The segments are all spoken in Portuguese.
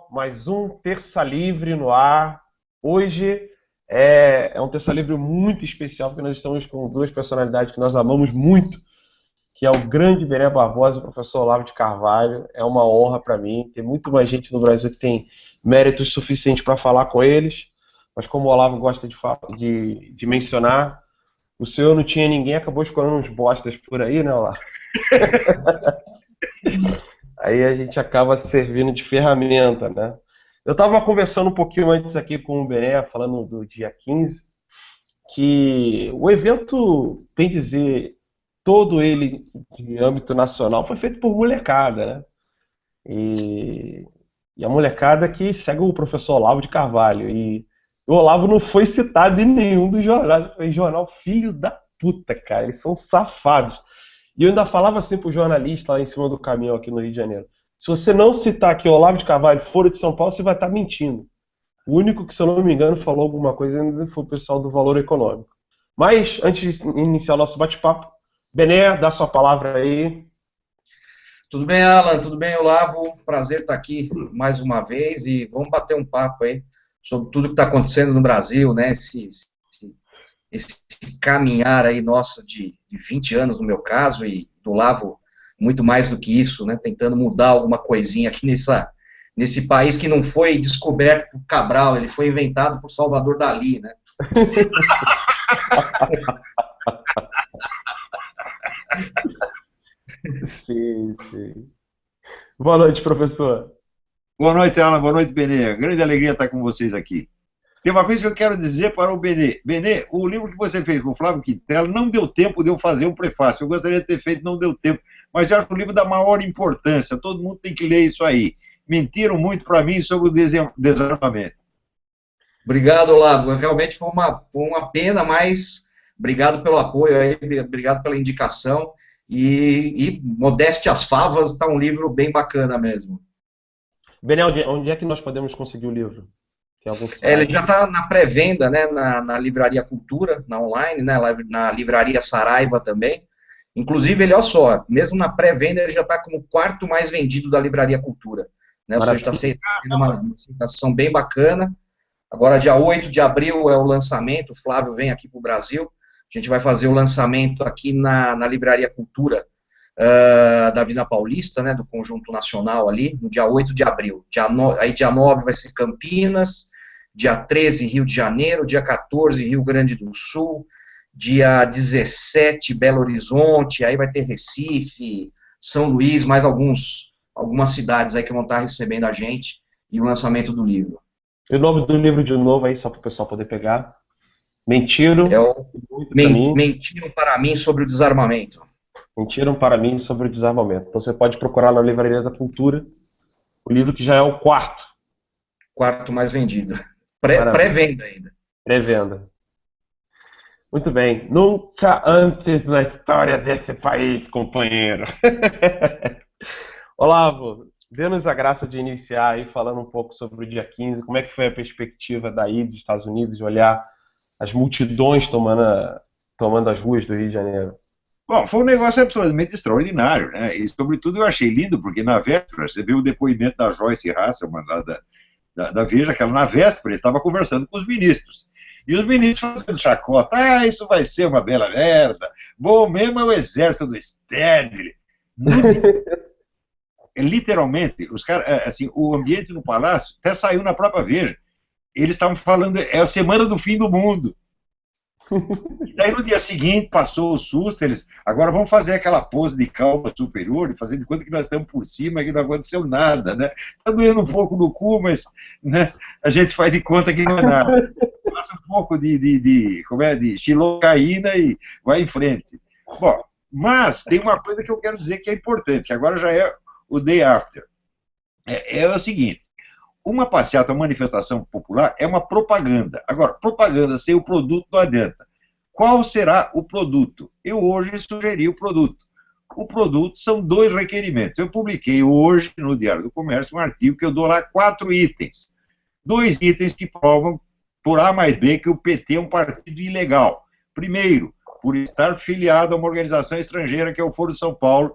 Mais um Terça Livre no ar. Hoje é um Terça Livre muito especial, porque nós estamos com duas personalidades que nós amamos muito, que é o grande Bené Barbosa e o professor Olavo de Carvalho. É uma honra para mim. Tem muito mais gente no Brasil que tem méritos suficientes para falar com eles, mas como o Olavo gosta de mencionar, o senhor não tinha ninguém, acabou escolhendo uns bostas por aí, né, Olavo? Aí a gente acaba servindo de ferramenta, né? Eu estava conversando um pouquinho antes aqui com o Bené, falando do dia 15, que o evento, bem dizer, todo ele de âmbito nacional foi feito por molecada, né? E, e a molecada que segue o professor Olavo de Carvalho. E o Olavo não foi citado em nenhum dos jornais. Foi jornal filho da puta, cara. Eles são safados. E eu ainda falava assim pro jornalista lá em cima do caminhão aqui no Rio de Janeiro. Se você não citar aqui Olavo de Carvalho, Foro de São Paulo, você vai estar mentindo. O único que, se eu não me engano, falou alguma coisa ainda foi o pessoal do Valor Econômico. Mas, antes de iniciar o nosso bate-papo, Bené, dá sua palavra aí. Tudo bem, Alan? Tudo bem, Olavo? Prazer estar aqui mais uma vez e vamos bater um papo aí sobre tudo que está acontecendo no Brasil, né? Esse caminhar aí nosso de 20 anos, no meu caso, e do Olavo muito mais do que isso, né? Tentando mudar alguma coisinha aqui nesse país que não foi descoberto por Cabral, ele foi inventado por Salvador Dalí, né? Sim, sim. Boa noite, professor. Boa noite, Alan. Boa noite, Benê. Grande alegria estar com vocês aqui. Tem uma coisa que eu quero dizer para o Benê. Benê, o livro que você fez com o Flávio Quintela não deu tempo de eu fazer um prefácio. Eu gostaria de ter feito, não deu tempo. Mas eu acho um livro da maior importância. Todo mundo tem que ler isso aí. Mentiram muito para mim sobre o desarmamento. Obrigado, Olavo. Realmente foi uma pena, mas obrigado pelo apoio aí, obrigado pela indicação. E modéstia às favas, está um livro bem bacana mesmo. Bené, onde é que nós podemos conseguir o livro? Tem algum Ele site? já está na pré-venda, né, na Livraria Cultura, na online, né, na Livraria Saraiva também. Inclusive, ele, olha só, mesmo na pré-venda, ele já está como o quarto mais vendido da Livraria Cultura. Né, ou seja, está Maravilha. sendo uma aceitação bem bacana. Agora, dia 8 de abril é o lançamento, o Flávio vem aqui para o Brasil. A gente vai fazer o lançamento aqui na Livraria Cultura da Avenida Paulista, né, do Conjunto Nacional ali, no dia 8 de abril. Aí dia 9 vai ser Campinas, dia 13 Rio de Janeiro, dia 14 Rio Grande do Sul, dia 17 Belo Horizonte, aí vai ter Recife, São Luís, mais algumas cidades aí que vão estar recebendo a gente e o lançamento do livro. E o nome do livro de novo aí, só para o pessoal poder pegar. Mentiram É o muito para mim. Mentiram para mim sobre o desarmamento. Mentiram para mim sobre o desarmamento. Então você pode procurar na Livraria da Cultura o livro que já é o quarto. Quarto mais vendido. Maravilha. Pré-venda ainda. Pré-venda. Muito bem. Nunca antes na história desse país, companheiro. Olavo, dê-nos a graça de iniciar aí falando um pouco sobre o dia 15. Como é que foi a perspectiva daí dos Estados Unidos de olhar as multidões tomando as ruas do Rio de Janeiro? Bom, foi um negócio absolutamente extraordinário, né? E, sobretudo, eu achei lindo, porque na véspera, você viu o depoimento da Joyce Hasselman, lá da Veja, que ela, na véspera, estava conversando com os ministros. E os ministros fazendo chacota, isso vai ser uma bela merda, bom mesmo é o exército do Stedley. Literalmente, os caras, assim, o ambiente no palácio até saiu na própria Veja. Eles estavam falando, é a semana do fim do mundo. E daí no dia seguinte passou o susto, eles, agora vamos fazer aquela pose de calma superior, e fazer de conta que nós estamos por cima e que não aconteceu nada, né? Está doendo um pouco no cu, mas, né, a gente faz de conta que não é nada. Passa um pouco de xilocaína e vai em frente. Bom, mas tem uma coisa que eu quero dizer que é importante, que agora já é o day after. É o seguinte, uma passeata, uma manifestação popular é uma propaganda. Agora, propaganda sem o produto não adianta. Qual será o produto? Eu hoje sugeri o produto. O produto são 2 requerimentos. Eu publiquei hoje no Diário do Comércio um artigo que eu dou lá 4 itens. 2 itens que provam, por A mais B, que o PT é um partido ilegal. Primeiro, por estar filiado a uma organização estrangeira, que é o Foro de São Paulo,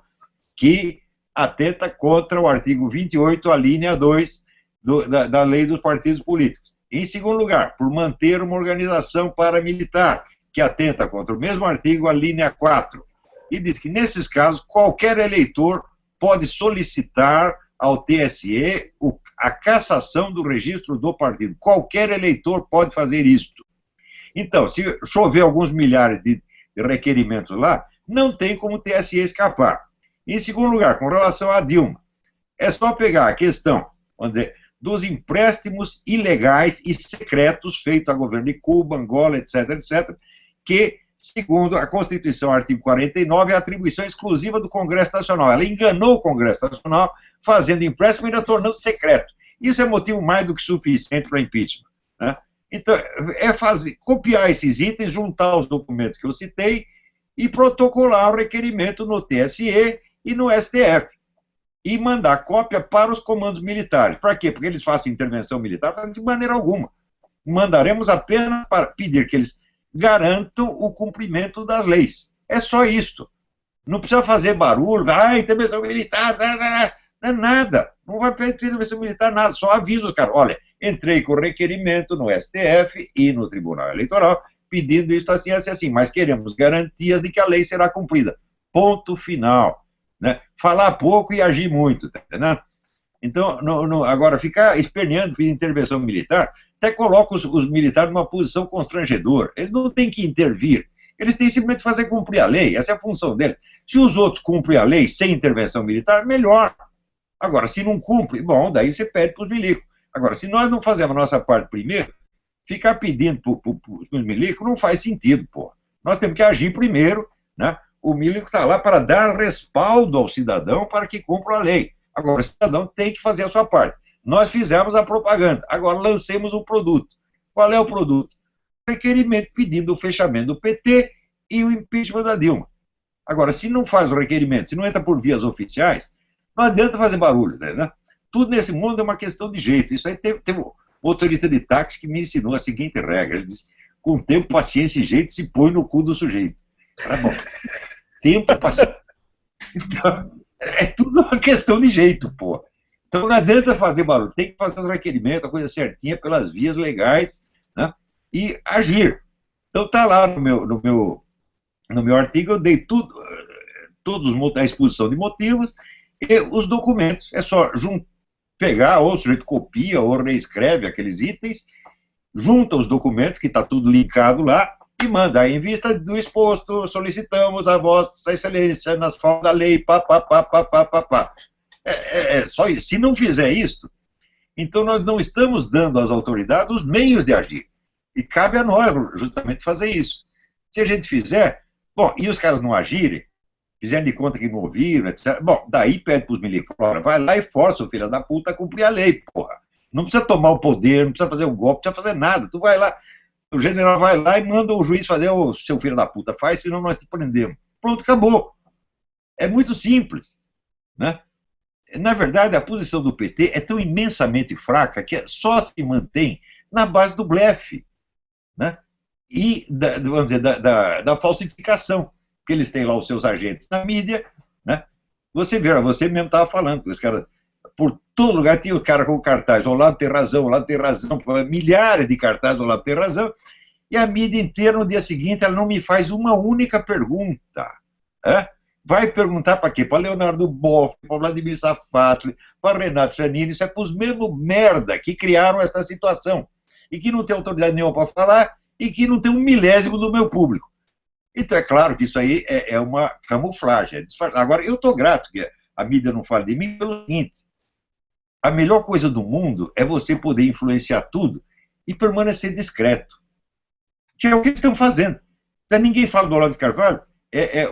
que atenta contra o artigo 28, a linha 2, da lei dos partidos políticos. Em segundo lugar, por manter uma organização paramilitar, que atenta contra o mesmo artigo, a linha 4. E diz que, nesses casos, qualquer eleitor pode solicitar ao TSE a cassação do registro do partido. Qualquer eleitor pode fazer isto. Então, se chover alguns milhares de requerimentos lá, não tem como o TSE escapar. Em segundo lugar, com relação a Dilma, é só pegar a questão, vamos dizer, dos empréstimos ilegais e secretos feitos a governo de Cuba, Angola, etc., etc., que, segundo a Constituição, artigo 49, é atribuição exclusiva do Congresso Nacional. Ela enganou o Congresso Nacional fazendo empréstimo e ainda tornando secreto. Isso é motivo mais do que suficiente para impeachment, né? Então, é copiar esses itens, juntar os documentos que eu citei e protocolar o requerimento no TSE e no STF. E mandar cópia para os comandos militares. Para quê? Porque eles façam intervenção militar? De maneira alguma. Mandaremos apenas para pedir que eles garantam o cumprimento das leis. É só isso. Não precisa fazer barulho, intervenção militar, não é nada. Não vai pedir intervenção militar, nada. Só avisa os caras, olha, entrei com requerimento no STF e no Tribunal Eleitoral, pedindo isso assim, assim, assim, mas queremos garantias de que a lei será cumprida. Ponto final. Né? Falar pouco e agir muito, tá entendendo? Então, agora, ficar esperneando por intervenção militar, até coloca os militares numa posição constrangedora. Eles não têm que intervir, eles têm simplesmente fazer cumprir a lei, essa é a função deles. Se os outros cumprem a lei sem intervenção militar, melhor. Agora, se não cumpre, bom, daí você pede para os milicos. Agora, se nós não fazemos a nossa parte primeiro, ficar pedindo para os milicos não faz sentido, pô. Nós temos que agir primeiro, né? O milico está lá para dar respaldo ao cidadão para que cumpra a lei. Agora, o cidadão tem que fazer a sua parte. Nós fizemos a propaganda, agora lancemos o produto. Qual é o produto? Requerimento pedindo o fechamento do PT e o impeachment da Dilma. Agora, se não faz o requerimento, se não entra por vias oficiais, não adianta fazer barulho, né? Tudo nesse mundo é uma questão de jeito. Isso aí teve um motorista de táxi que me ensinou a seguinte regra. Ele disse, com tempo, paciência e jeito, se põe no cu do sujeito. Tá bom. Tempo, paciência. Então, é tudo uma questão de jeito, pô. Então não adianta fazer barulho, tem que fazer os requerimentos, a coisa certinha, pelas vias legais, né? E agir. Então tá lá no meu artigo, eu dei todos a exposição de motivos e os documentos. É só pegar, ou o sujeito copia, ou reescreve aqueles itens, junta os documentos, que está tudo linkado lá, e manda. Em vista do exposto, solicitamos a Vossa Excelência, nas formas da lei, pá. É só isso. Se não fizer isso, então nós não estamos dando às autoridades os meios de agir. E cabe a nós, justamente, fazer isso. Se a gente fizer, bom, e os caras não agirem, fizerem de conta que não ouviram, etc. Bom, daí pede para os milicos, vai lá e força o filho da puta a cumprir a lei, porra. Não precisa tomar o poder, não precisa fazer o golpe, não precisa fazer nada. Tu vai lá, o general vai lá e manda o juiz fazer o seu filho da puta, faz, senão nós te prendemos. Pronto, acabou. É muito simples, né? Na verdade, a posição do PT é tão imensamente fraca que só se mantém na base do blefe, né? E, vamos dizer, da falsificação, que eles têm lá os seus agentes na mídia, né? Você mesmo estava falando, que os caras, por todo lugar tinha o cara com cartaz, o Olavo tem razão, milhares de cartazes, o Olavo tem razão, e a mídia inteira, no dia seguinte, ela não me faz uma única pergunta, né? Vai perguntar para quê? Para Leonardo Boff, para Vladimir Safatli, para Renato Giannini, isso é para os mesmos merda que criaram essa situação, e que não tem autoridade nenhuma para falar, e que não tem um milésimo do meu público. Então é claro que isso aí é uma camuflagem, é disfarçado. Agora, eu estou grato que a mídia não fale de mim pelo seguinte, a melhor coisa do mundo é você poder influenciar tudo e permanecer discreto, que é o que eles estão fazendo. Então, ninguém fala do Olavo de Carvalho,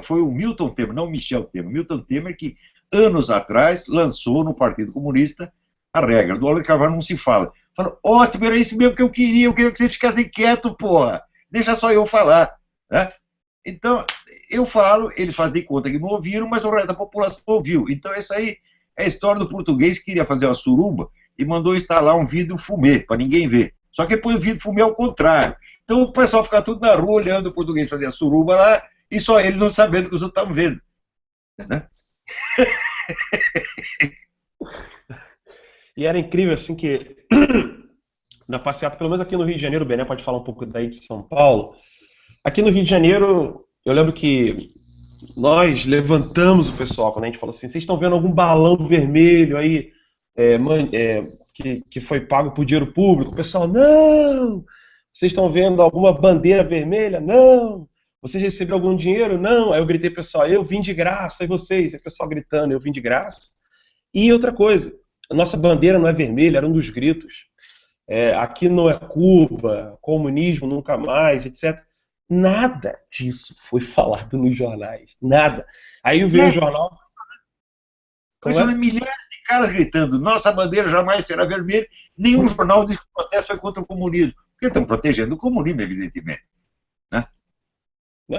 foi o Milton Temer, não o Michel Temer, Milton Temer que anos atrás lançou no Partido Comunista a regra, do Olavo de Carvalho não se fala. Fala, ótimo, era isso mesmo que eu queria que você ficasse quieto, porra, deixa só eu falar, né? Então, eu falo, eles fazem de conta que não ouviram, mas o resto da população ouviu. Então, essa aí é a história do português que queria fazer uma suruba e mandou instalar um vidro fumê, para ninguém ver. Só que depois o vidro fumê ao contrário. Então, o pessoal fica tudo na rua olhando o português fazer a suruba lá e só eles não sabendo que os outros estavam vendo. Né? E era incrível, assim, que na passeata, pelo menos aqui no Rio de Janeiro, o Bené pode falar um pouco daí de São Paulo. Aqui no Rio de Janeiro, eu lembro que nós levantamos o pessoal, quando a gente falou assim, vocês estão vendo algum balão vermelho aí que foi pago por dinheiro público? O pessoal, não! Vocês estão vendo alguma bandeira vermelha? Não! Vocês receberam algum dinheiro? Não! Aí eu gritei, pessoal, eu vim de graça, e vocês? E o pessoal gritando, eu vim de graça. E outra coisa, a nossa bandeira não é vermelha, era um dos gritos. Aqui não é Cuba, comunismo nunca mais, etc. Nada disso foi falado nos jornais. Nada. Aí veio o jornal. Milhares de caras gritando, nossa bandeira jamais será vermelha. Nenhum jornal diz que o protesto foi contra o comunismo. Porque estão protegendo o comunismo, evidentemente. Né?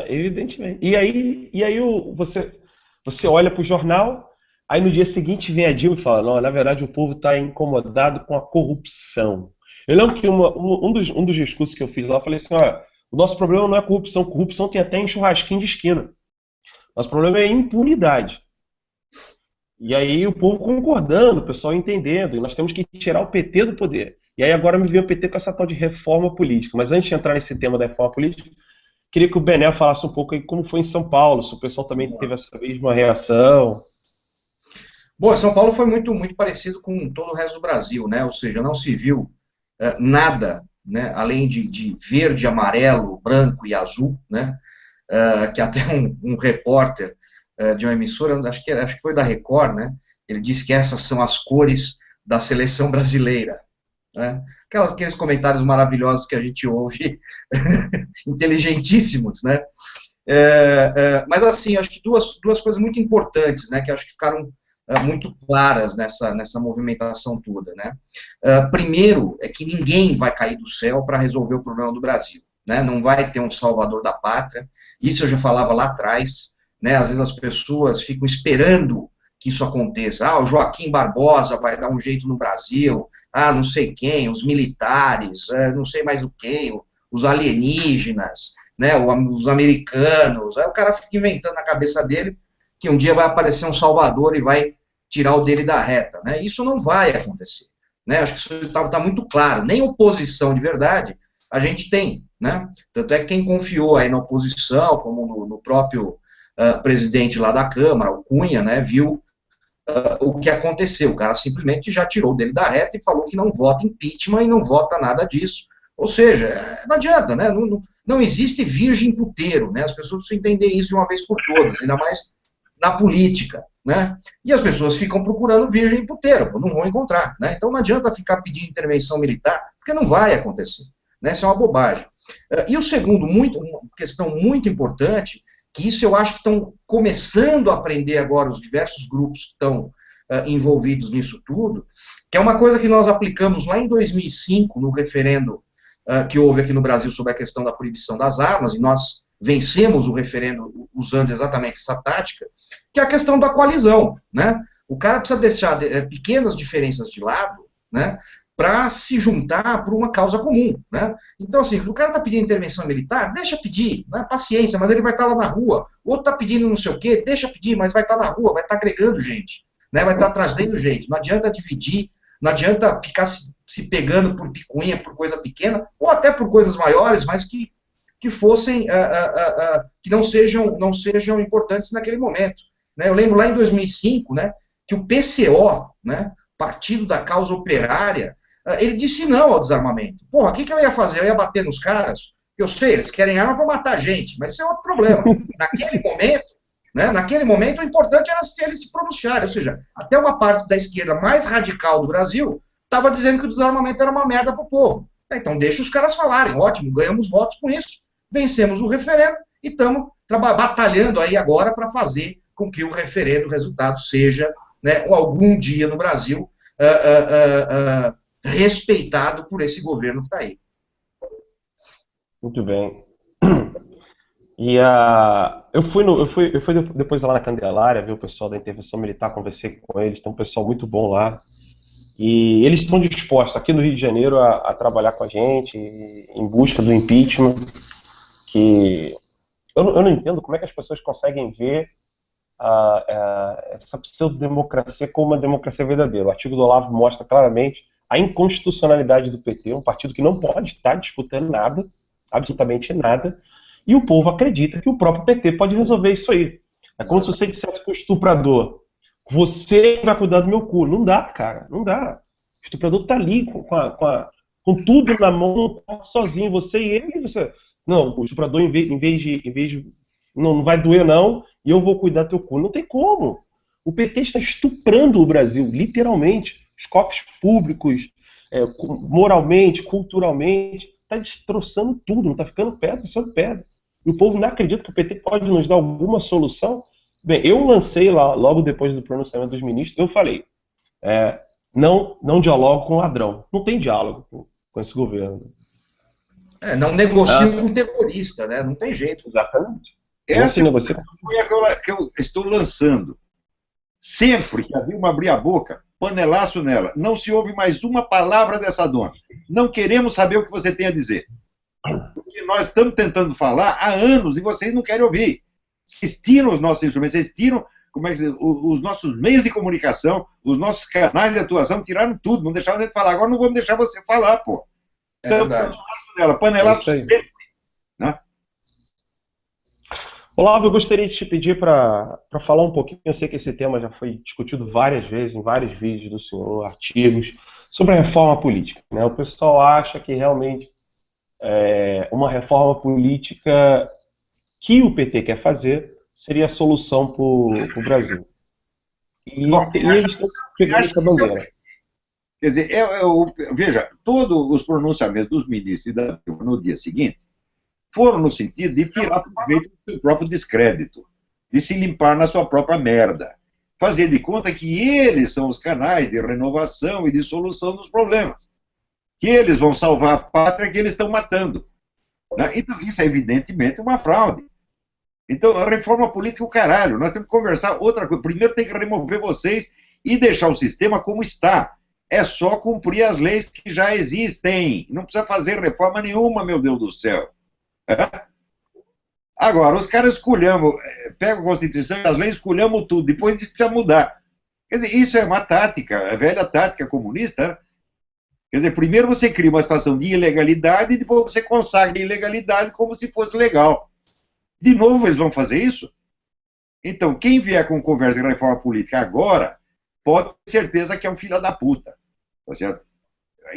Evidentemente. E aí você olha para o jornal, aí no dia seguinte vem a Dilma e fala, não, na verdade o povo está incomodado com a corrupção. Eu lembro que um dos discursos que eu fiz lá, eu falei assim, olha, o nosso problema não é corrupção, corrupção tem até em churrasquinho de esquina. Nosso problema é impunidade. E aí o povo concordando, o pessoal entendendo, e nós temos que tirar o PT do poder. E aí agora me veio o PT com essa tal de reforma política. Mas antes de entrar nesse tema da reforma política, queria que o Bené falasse um pouco aí como foi em São Paulo, se o pessoal também teve essa mesma reação. Bom, São Paulo foi muito, muito parecido com todo o resto do Brasil, né? Ou seja, não se viu nada, né? Além de verde, amarelo, branco e azul, né? Que até um repórter de uma emissora, acho que foi da Record, né? Ele disse que essas são as cores da seleção brasileira. Né? Aqueles comentários maravilhosos que a gente ouve, inteligentíssimos, né? Mas assim, acho que duas coisas muito importantes, né? Que acho que ficaram muito claras nessa movimentação toda, né? Primeiro, é que ninguém vai cair do céu para resolver o problema do Brasil, né? Não vai ter um salvador da pátria, isso eu já falava lá atrás, né? Às vezes as pessoas ficam esperando que isso aconteça. O Joaquim Barbosa vai dar um jeito no Brasil, não sei quem, os militares, não sei mais o quem, os alienígenas, né? Os americanos, aí o cara fica inventando na cabeça dele que um dia vai aparecer um salvador e vai tirar o dele da reta, né? Isso não vai acontecer, né? Acho que isso está muito claro. Nem oposição de verdade a gente tem, né? Tanto é que quem confiou aí na oposição, como no próprio presidente lá da Câmara, o Cunha, né, viu o que aconteceu. O cara simplesmente já tirou dele da reta e falou que não vota impeachment e não vota nada disso. Ou seja, não adianta, né? Não existe virgem puteiro, né? As pessoas precisam entender isso de uma vez por todas, ainda mais na política, né? E as pessoas ficam procurando virgem puteiro, não vão encontrar, né? Então não adianta ficar pedindo intervenção militar, porque não vai acontecer, né? Isso é uma bobagem. E o segundo, uma questão muito importante, que isso eu acho que estão começando a aprender agora os diversos grupos que estão envolvidos nisso tudo, que é uma coisa que nós aplicamos lá em 2005, no referendo que houve aqui no Brasil sobre a questão da proibição das armas, e nós vencemos o referendo usando exatamente essa tática, que é a questão da coalizão, né? O cara precisa deixar pequenas diferenças de lado, né, para se juntar por uma causa comum, né? Então, assim, o cara está pedindo intervenção militar, deixa pedir, né? Paciência, mas ele vai estar lá na rua. O outro está pedindo não sei o quê, deixa pedir, mas vai estar na rua, vai estar agregando gente, né? Vai estar trazendo gente. Não adianta dividir, não adianta ficar se pegando por picuinha, por coisa pequena, ou até por coisas maiores, mas que fossem, que não sejam importantes naquele momento, né? Eu lembro lá em 2005, né, que o PCO, né, Partido da Causa Operária, ele disse não ao desarmamento. Porra, o que eu ia fazer? Eu ia bater nos caras? Eu sei, eles querem arma para matar gente, mas isso é outro problema. Naquele momento, o importante era se eles se pronunciarem, ou seja, até uma parte da esquerda mais radical do Brasil estava dizendo que o desarmamento era uma merda para o povo. Então deixa os caras falarem, ótimo, ganhamos votos com isso, vencemos o referendo e estamos batalhando aí agora para fazer com que o referendo, o resultado seja, né, algum dia no Brasil respeitado por esse governo que está aí. Muito bem. E eu fui depois lá na Candelária, vi o pessoal da intervenção militar, conversei com eles, tem um pessoal muito bom lá. E eles estão dispostos aqui no Rio de Janeiro a trabalhar com a gente em busca do impeachment, que eu não entendo como é que as pessoas conseguem ver essa pseudo-democracia como uma democracia verdadeira. O artigo do Olavo mostra claramente a inconstitucionalidade do PT, um partido que não pode estar disputando nada, absolutamente nada, e o povo acredita que o próprio PT pode resolver isso aí. É como se você dissesse para o estuprador: você vai cuidar do meu cu. Não dá, cara, não dá. O estuprador está ali com tudo na mão, sozinho, você e ele. Não, o estuprador, em vez de não vai doer não, e eu vou cuidar do teu cu. Não tem como. O PT está estuprando o Brasil, literalmente. Os cofres públicos, moralmente, culturalmente, está destroçando tudo, não está ficando pedra sobre pedra. E o povo não acredita que o PT pode nos dar alguma solução. Bem, eu lancei lá, logo depois do pronunciamento dos ministros, eu falei, não dialogo com ladrão. Não tem diálogo com esse governo. Não negocio com terrorista, né? Não tem jeito. Exatamente. Essa foi a que eu estou lançando. Sempre que a Dilma abrir a boca, panelaço nela. Não se ouve mais uma palavra dessa dona. Não queremos saber o que você tem a dizer. Porque nós estamos tentando falar há anos e vocês não querem ouvir. Vocês tiram os nossos instrumentos, vocês tiram os nossos meios de comunicação, os nossos canais de atuação, tiraram tudo, não deixaram a gente falar. Agora não vamos deixar você falar, pô. Então, panelaço sempre. Né? Olavo, eu gostaria de te pedir para falar um pouquinho, eu sei que esse tema já foi discutido várias vezes, em vários vídeos do senhor, artigos, sobre a reforma política. Né? O pessoal acha que realmente uma reforma política que o PT quer fazer seria a solução para o Brasil. E eles estão pegando essa bandeira. Quer dizer, veja, todos os pronunciamentos dos ministros e da Dilma no dia seguinte foram no sentido de tirar proveito do seu próprio descrédito, de se limpar na sua própria merda, fazer de conta que eles são os canais de renovação e de solução dos problemas, que eles vão salvar a pátria que eles estão matando. Né? Então, isso é evidentemente uma fraude. Então, a reforma política é o caralho. Nós temos que conversar outra coisa. Primeiro tem que remover vocês e deixar o sistema como está. É só cumprir as leis que já existem. Não precisa fazer reforma nenhuma, meu Deus do céu. Agora, os caras esculhambam, pegam a Constituição e as leis, esculhambam tudo, depois diz que precisa mudar. Quer dizer, isso é uma tática, a velha tática comunista. Né? Quer dizer, primeiro você cria uma situação de ilegalidade e depois você consagra a ilegalidade como se fosse legal. De novo eles vão fazer isso? Então, quem vier com conversa de reforma política agora, pode ter certeza que é um filho da puta. Tá certo?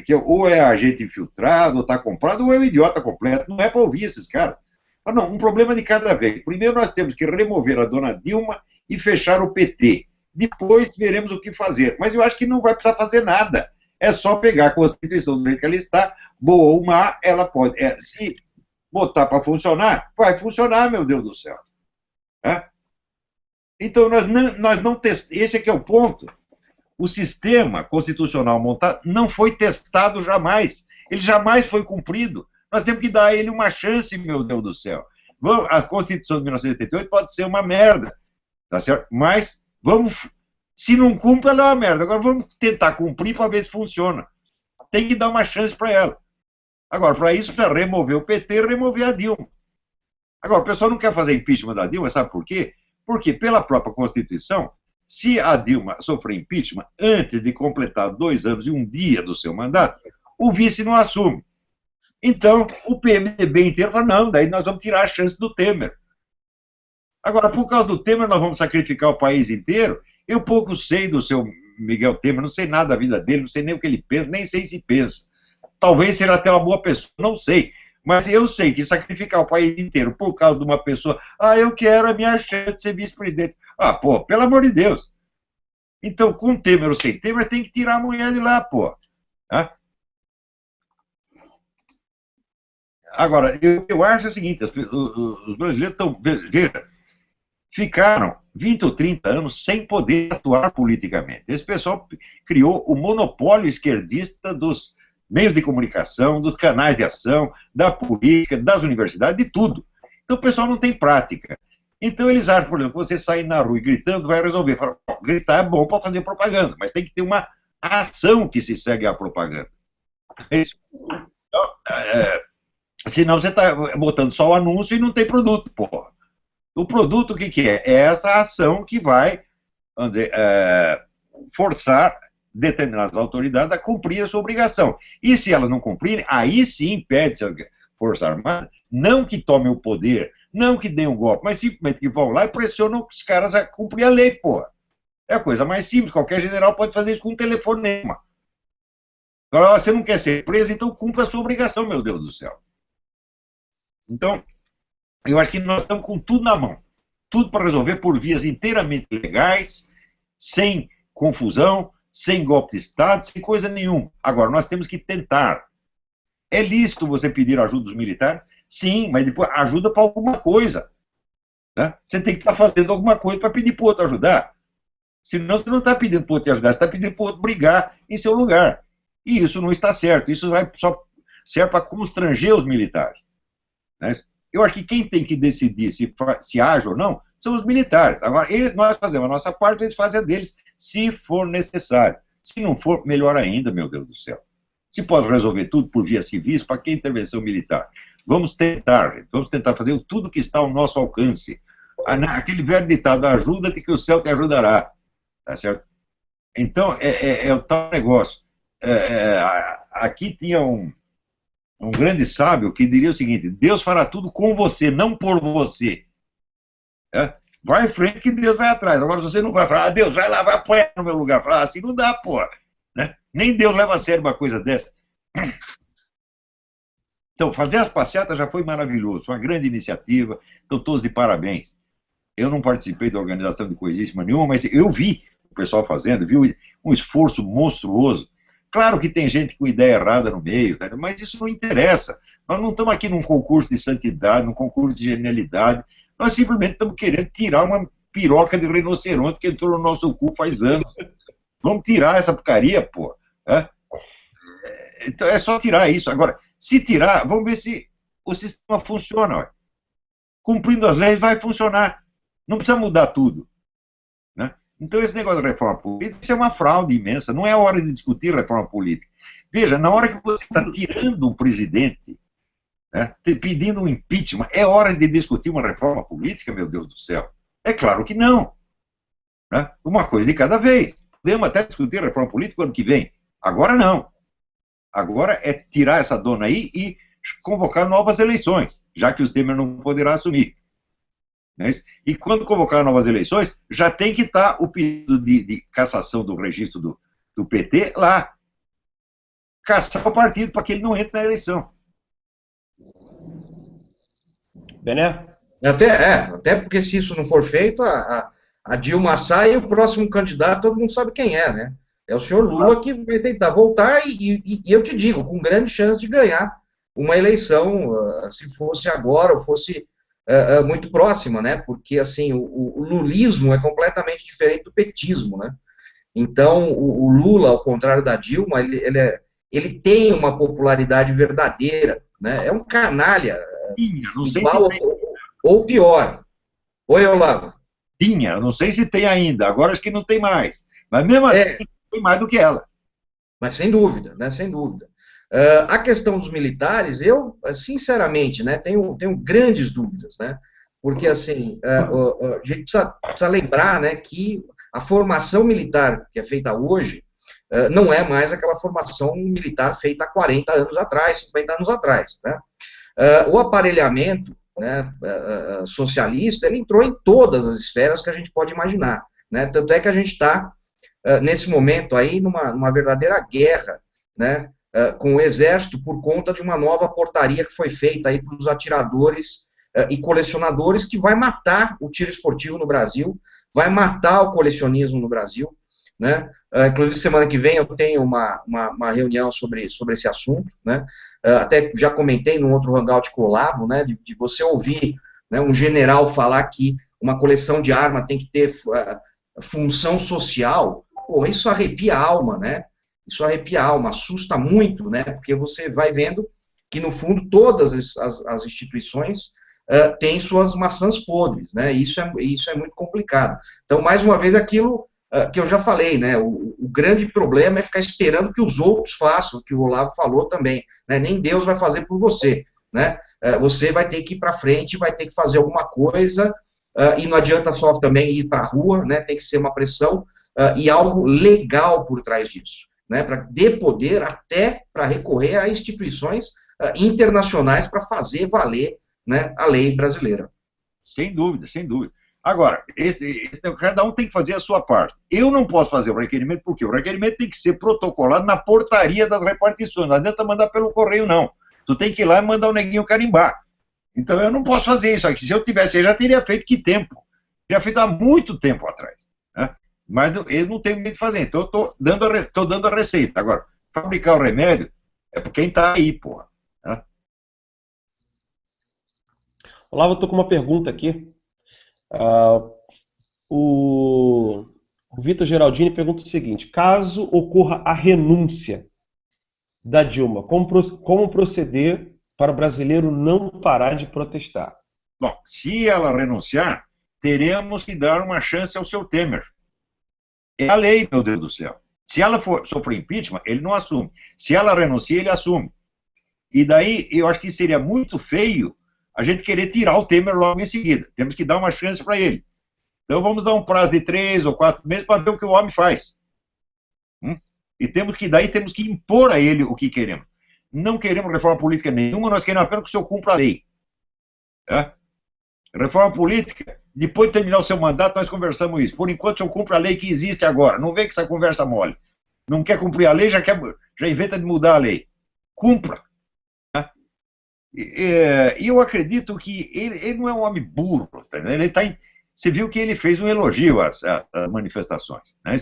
Que ou é agente infiltrado, ou está comprado, ou é um idiota completo. Não é para ouvir esses caras. Mas não, um problema de cada vez. Primeiro nós temos que remover a dona Dilma e fechar o PT. Depois veremos o que fazer. Mas eu acho que não vai precisar fazer nada. É só pegar a Constituição do jeito que ela está, boa ou má, ela pode. Se botar para funcionar, vai funcionar, meu Deus do céu. Então nós não testamos. Esse aqui é o ponto. O sistema constitucional montado não foi testado jamais. Ele jamais foi cumprido. Nós temos que dar a ele uma chance, meu Deus do céu. A Constituição de 1988 pode ser uma merda, tá certo? Mas se não cumpre, ela é uma merda. Agora vamos tentar cumprir para ver se funciona. Tem que dar uma chance para ela. Agora, para isso, precisa remover o PT e remover a Dilma. Agora, o pessoal não quer fazer impeachment da Dilma, sabe por quê? Porque, pela própria Constituição, se a Dilma sofrer impeachment antes de completar 2 anos e 1 dia do seu mandato, o vice não assume. Então, o PMDB inteiro fala, não, daí nós vamos tirar a chance do Temer. Agora, por causa do Temer, nós vamos sacrificar o país inteiro. Eu pouco sei do seu Miguel Temer, não sei nada da vida dele, não sei nem o que ele pensa, nem sei se pensa. Talvez seja até uma boa pessoa, não sei. Mas eu sei que sacrificar o país inteiro por causa de uma pessoa, eu quero a minha chance de ser vice-presidente. Pô, pelo amor de Deus. Então, com Temer ou sem Temer, tem que tirar a mulher de lá, pô. Agora, eu acho o seguinte, os brasileiros estão, veja, ficaram 20 ou 30 anos sem poder atuar politicamente. Esse pessoal criou o monopólio esquerdista dos meios de comunicação, dos canais de ação, da política, das universidades, de tudo. Então o pessoal não tem prática. Então eles acham, por exemplo, que você sair na rua e gritando vai resolver. Fala, gritar é bom para fazer propaganda, mas tem que ter uma ação que se segue à propaganda. É isso. Então, senão você está botando só o anúncio e não tem produto, porra. O produto, o que, que é? É essa ação que vai, vamos dizer, forçar determinadas autoridades a cumprir a sua obrigação. E se elas não cumprirem, aí sim impede-se a Força Armada, não que tomem o poder, não que deem um golpe, mas simplesmente que vão lá e pressionam os caras a cumprir a lei, porra. É a coisa mais simples, qualquer general pode fazer isso com um telefonema. Agora, você não quer ser preso, então cumpra a sua obrigação, meu Deus do céu. Então, eu acho que nós estamos com tudo na mão. Tudo para resolver por vias inteiramente legais, sem confusão, sem golpe de Estado, sem coisa nenhuma. Agora, nós temos que tentar. É lícito você pedir ajuda dos militares? Sim, mas depois ajuda para alguma coisa. Né? Você tem que estar fazendo alguma coisa para pedir para o outro ajudar. Senão você não está pedindo para o outro te ajudar, você está pedindo para o outro brigar em seu lugar. E isso não está certo. Isso só serve para constranger os militares. Né? Eu acho que quem tem que decidir se age ou não são os militares. Agora, nós fazemos a nossa parte, eles fazem a deles, se for necessário. Se não for, melhor ainda, meu Deus do céu. Se pode resolver tudo por via civis, para que intervenção militar? Vamos tentar fazer tudo que está ao nosso alcance. Aquele velho ditado, ajuda-te que o céu te ajudará. Tá certo? Então, é o tal negócio. Aqui tinha um grande sábio que diria o seguinte: Deus fará tudo com você, não por você. Vai em frente que Deus vai atrás. Agora, se você não vai falar, Deus, vai lá, vai apanhar no meu lugar. Falar assim, não dá, porra. Né? Nem Deus leva a sério uma coisa dessa. Então, fazer as passeatas já foi maravilhoso, foi uma grande iniciativa, estão todos de parabéns. Eu não participei da organização de coisíssima nenhuma, mas eu vi o pessoal fazendo, vi um esforço monstruoso. Claro que tem gente com ideia errada no meio, tá? Mas isso não interessa. Nós não estamos aqui num concurso de santidade, num concurso de genialidade, nós simplesmente estamos querendo tirar uma piroca de rinoceronte que entrou no nosso cu faz anos. Vamos tirar essa porcaria, pô. Então é só tirar isso. Agora, se tirar, vamos ver se o sistema funciona. Ó. Cumprindo as leis vai funcionar. Não precisa mudar tudo. Né? Então esse negócio de reforma política, isso é uma fraude imensa. Não é hora de discutir reforma política. Veja, na hora que você está tirando um presidente, né, pedindo um impeachment, é hora de discutir uma reforma política, meu Deus do céu? É claro que não. Né? Uma coisa de cada vez. Podemos até discutir a reforma política ano que vem. Agora não. Agora é tirar essa dona aí e convocar novas eleições, já que o Temer não poderá assumir. Né? E quando convocar novas eleições, já tem que estar o pedido de cassação do registro do PT lá. Caçar o partido para que ele não entre na eleição. Bené? Até porque se isso não for feito, a Dilma sai e o próximo candidato todo mundo sabe quem é, né? É o senhor Lula que vai tentar voltar e eu te digo, com grande chance de ganhar uma eleição, se fosse agora ou fosse muito próxima, né? Porque, assim, o lulismo é completamente diferente do petismo, né? Então, o Lula, ao contrário da Dilma, ele tem uma popularidade verdadeira, né? É um canalha, Não sei igual se tem. ou pior. Oi, Olavo. Tinha, não sei se tem ainda, agora acho que não tem mais. Mas mesmo assim, tem mais do que ela. Mas sem dúvida, né? Sem dúvida. A questão dos militares, eu, sinceramente, né, tenho grandes dúvidas, né? Porque, assim, a gente precisa lembrar, né, que a formação militar que é feita hoje não é mais aquela formação militar feita há 40 anos atrás, 50 anos atrás, né? O aparelhamento, né, socialista, ele entrou em todas as esferas que a gente pode imaginar, né? Tanto é que a gente está, nesse momento aí, numa verdadeira guerra, né, com o Exército por conta de uma nova portaria que foi feita aí para os atiradores e colecionadores, que vai matar o tiro esportivo no Brasil, vai matar o colecionismo no Brasil, né? Inclusive, semana que vem eu tenho uma reunião sobre esse assunto, né? Até já comentei num outro hangout com o Olavo, né? De você ouvir, né, um general falar que uma coleção de arma tem que ter função social. Pô, isso arrepia a alma, né? Isso arrepia a alma, assusta muito, né? Porque você vai vendo que, no fundo, todas as instituições têm suas maçãs podres, né? Isso é muito complicado. Então, mais uma vez, aquilo que eu já falei, né? O grande problema é ficar esperando que os outros façam, que o Olavo falou também, né? Nem Deus vai fazer por você, né? Você vai ter que ir para frente, vai ter que fazer alguma coisa, e não adianta só também ir para a rua, né, tem que ser uma pressão e algo legal por trás disso, né, para ter poder até para recorrer a instituições internacionais para fazer valer, né, a lei brasileira. Sem dúvida, sem dúvida. Agora, cada um tem que fazer a sua parte. Eu não posso fazer o requerimento, porque o requerimento tem que ser protocolado na portaria das repartições. Não adianta mandar pelo correio, não. Tu tem que ir lá e mandar o neguinho carimbar. Então eu não posso fazer isso aqui. Se eu tivesse, eu já teria feito que tempo? Teria feito há muito tempo atrás. Né? Mas eu não tenho medo de fazer. Então eu estou dando a receita. Agora, fabricar o remédio é por quem está aí, porra. Né? Olavo, eu estou com uma pergunta aqui. O Vitor Geraldini pergunta o seguinte: caso ocorra a renúncia da Dilma, como proceder para o brasileiro não parar de protestar? Bom, se ela renunciar, teremos que dar uma chance ao seu Temer. É a lei, meu Deus do céu. Se ela sofrer impeachment, ele não assume. Se ela renuncia, ele assume. E daí, eu acho que seria muito feio a gente querer tirar o Temer logo em seguida. Temos que dar uma chance para ele. Então vamos dar um prazo de 3 ou 4 meses para ver o que o homem faz. E temos que impor a ele o que queremos. Não queremos reforma política nenhuma, nós queremos apenas que o senhor cumpra a lei. É? Reforma política, depois de terminar o seu mandato, nós conversamos isso. Por enquanto, o senhor cumpre a lei que existe agora. Não vem com essa conversa mole. Não quer cumprir a lei, já inventa de mudar a lei. Cumpra. E eu acredito que ele não é um homem burro. Tá, né? Você viu que ele fez um elogio às manifestações. Né?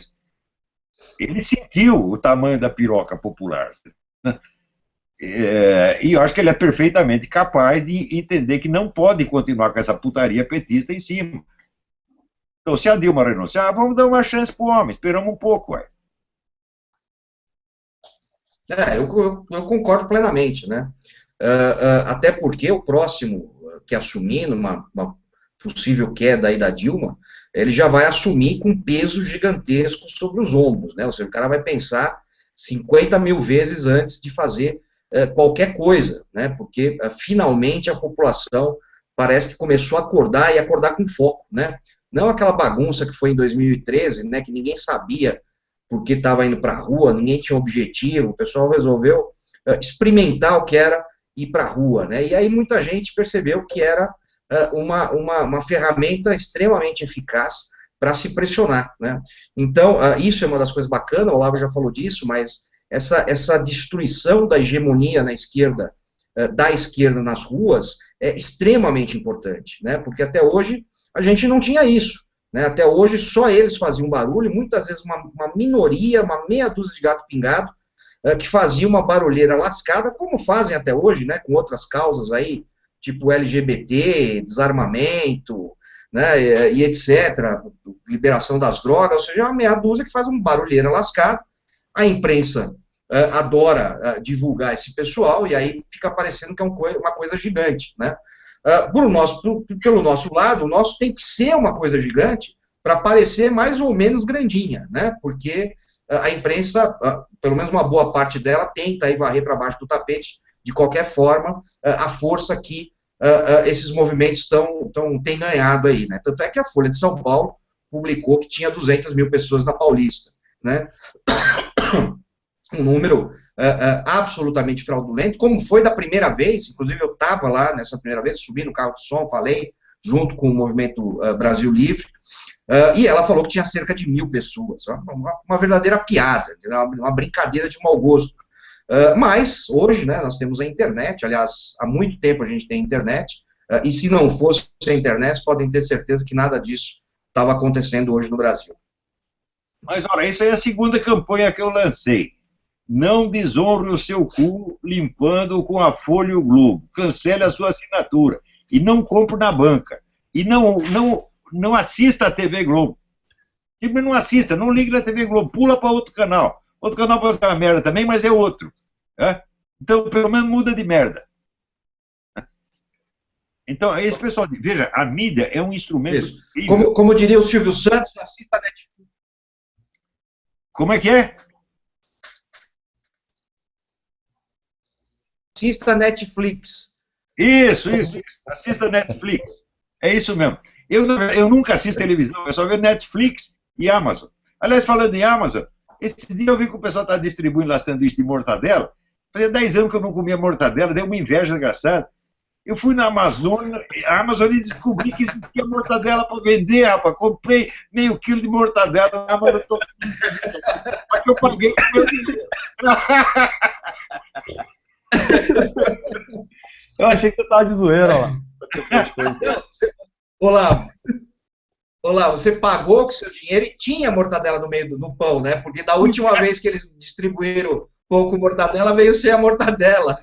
Ele sentiu o tamanho da piroca popular. Né? E eu acho que ele é perfeitamente capaz de entender que não pode continuar com essa putaria petista em cima. Então, se a Dilma renunciar, vamos dar uma chance para o homem. Esperamos um pouco. Ué. Eu concordo plenamente, né? Até porque o próximo que assumir numa possível queda aí da Dilma, ele já vai assumir com peso gigantesco sobre os ombros, né? Ou seja, o cara vai pensar 50 mil vezes antes de fazer qualquer coisa, né? Porque finalmente a população parece que começou a acordar e acordar com foco, né? Não aquela bagunça que foi em 2013, né? Que ninguém sabia por que estava indo para a rua, ninguém tinha objetivo, o pessoal resolveu experimentar o que era ir para a rua, né? E aí muita gente percebeu que era uma ferramenta extremamente eficaz para se pressionar, né? Então, isso é uma das coisas bacanas, o Olavo já falou disso, mas essa destruição da hegemonia na esquerda, da esquerda nas ruas, é extremamente importante, né? Porque até hoje a gente não tinha isso, né? Até hoje só eles faziam barulho, muitas vezes uma minoria, uma meia dúzia de gato pingado, que fazia uma barulheira lascada, como fazem até hoje, né, com outras causas aí, tipo LGBT, desarmamento, né, e etc., liberação das drogas, ou seja, uma meia dúzia que faz uma barulheira lascada, a imprensa adora divulgar esse pessoal, e aí fica parecendo que é uma coisa gigante, né. Pelo nosso lado, o nosso tem que ser uma coisa gigante para parecer mais ou menos grandinha, né, porque a imprensa, pelo menos uma boa parte dela, tenta aí varrer para baixo do tapete, de qualquer forma, a força que esses movimentos têm ganhado aí, né? Tanto é que a Folha de São Paulo publicou que tinha 200 mil pessoas na Paulista, né? Um número absolutamente fraudulento, como foi da primeira vez, inclusive eu estava lá nessa primeira vez, subi no carro de som, falei, junto com o Movimento Brasil Livre, e ela falou que tinha cerca de 1.000 pessoas, uma verdadeira piada, uma brincadeira de mau gosto. Mas, hoje, né, nós temos a internet, aliás, há muito tempo a gente tem internet, e se não fosse a internet, podem ter certeza que nada disso estava acontecendo hoje no Brasil. Mas, olha, isso aí é a segunda campanha que eu lancei. Não desonre o seu cu limpando com a Folha e o Globo. Cancele a sua assinatura. E não compre na banca. E não assista a TV Globo. Tipo, não assista, não ligue na TV Globo, pula para outro canal. Outro canal pode ser uma merda também, mas é outro. Né? Então, pelo menos muda de merda. Então, esse pessoal, veja, a mídia é um instrumento... Como diria o Silvio Santos, assista a Netflix. Como é que é? Assista a Netflix. Isso. Assista a Netflix. É isso mesmo. Eu nunca assisto televisão, eu só vejo Netflix e Amazon. Aliás, falando em Amazon, esse dia eu vi que o pessoal está distribuindo lá sanduíche de mortadela. Fazia 10 anos que eu não comia mortadela, deu uma inveja engraçada. Eu fui na Amazon e descobri que existia mortadela para vender, rapaz. Comprei meio quilo de mortadela na Amazon. Só que eu paguei com meu dinheiro. Eu achei que você tava de zoeira lá. Olá, você pagou com seu dinheiro e tinha mortadela no meio do pão, né? Porque da última vez que eles distribuíram pão com mortadela, veio sem a mortadela.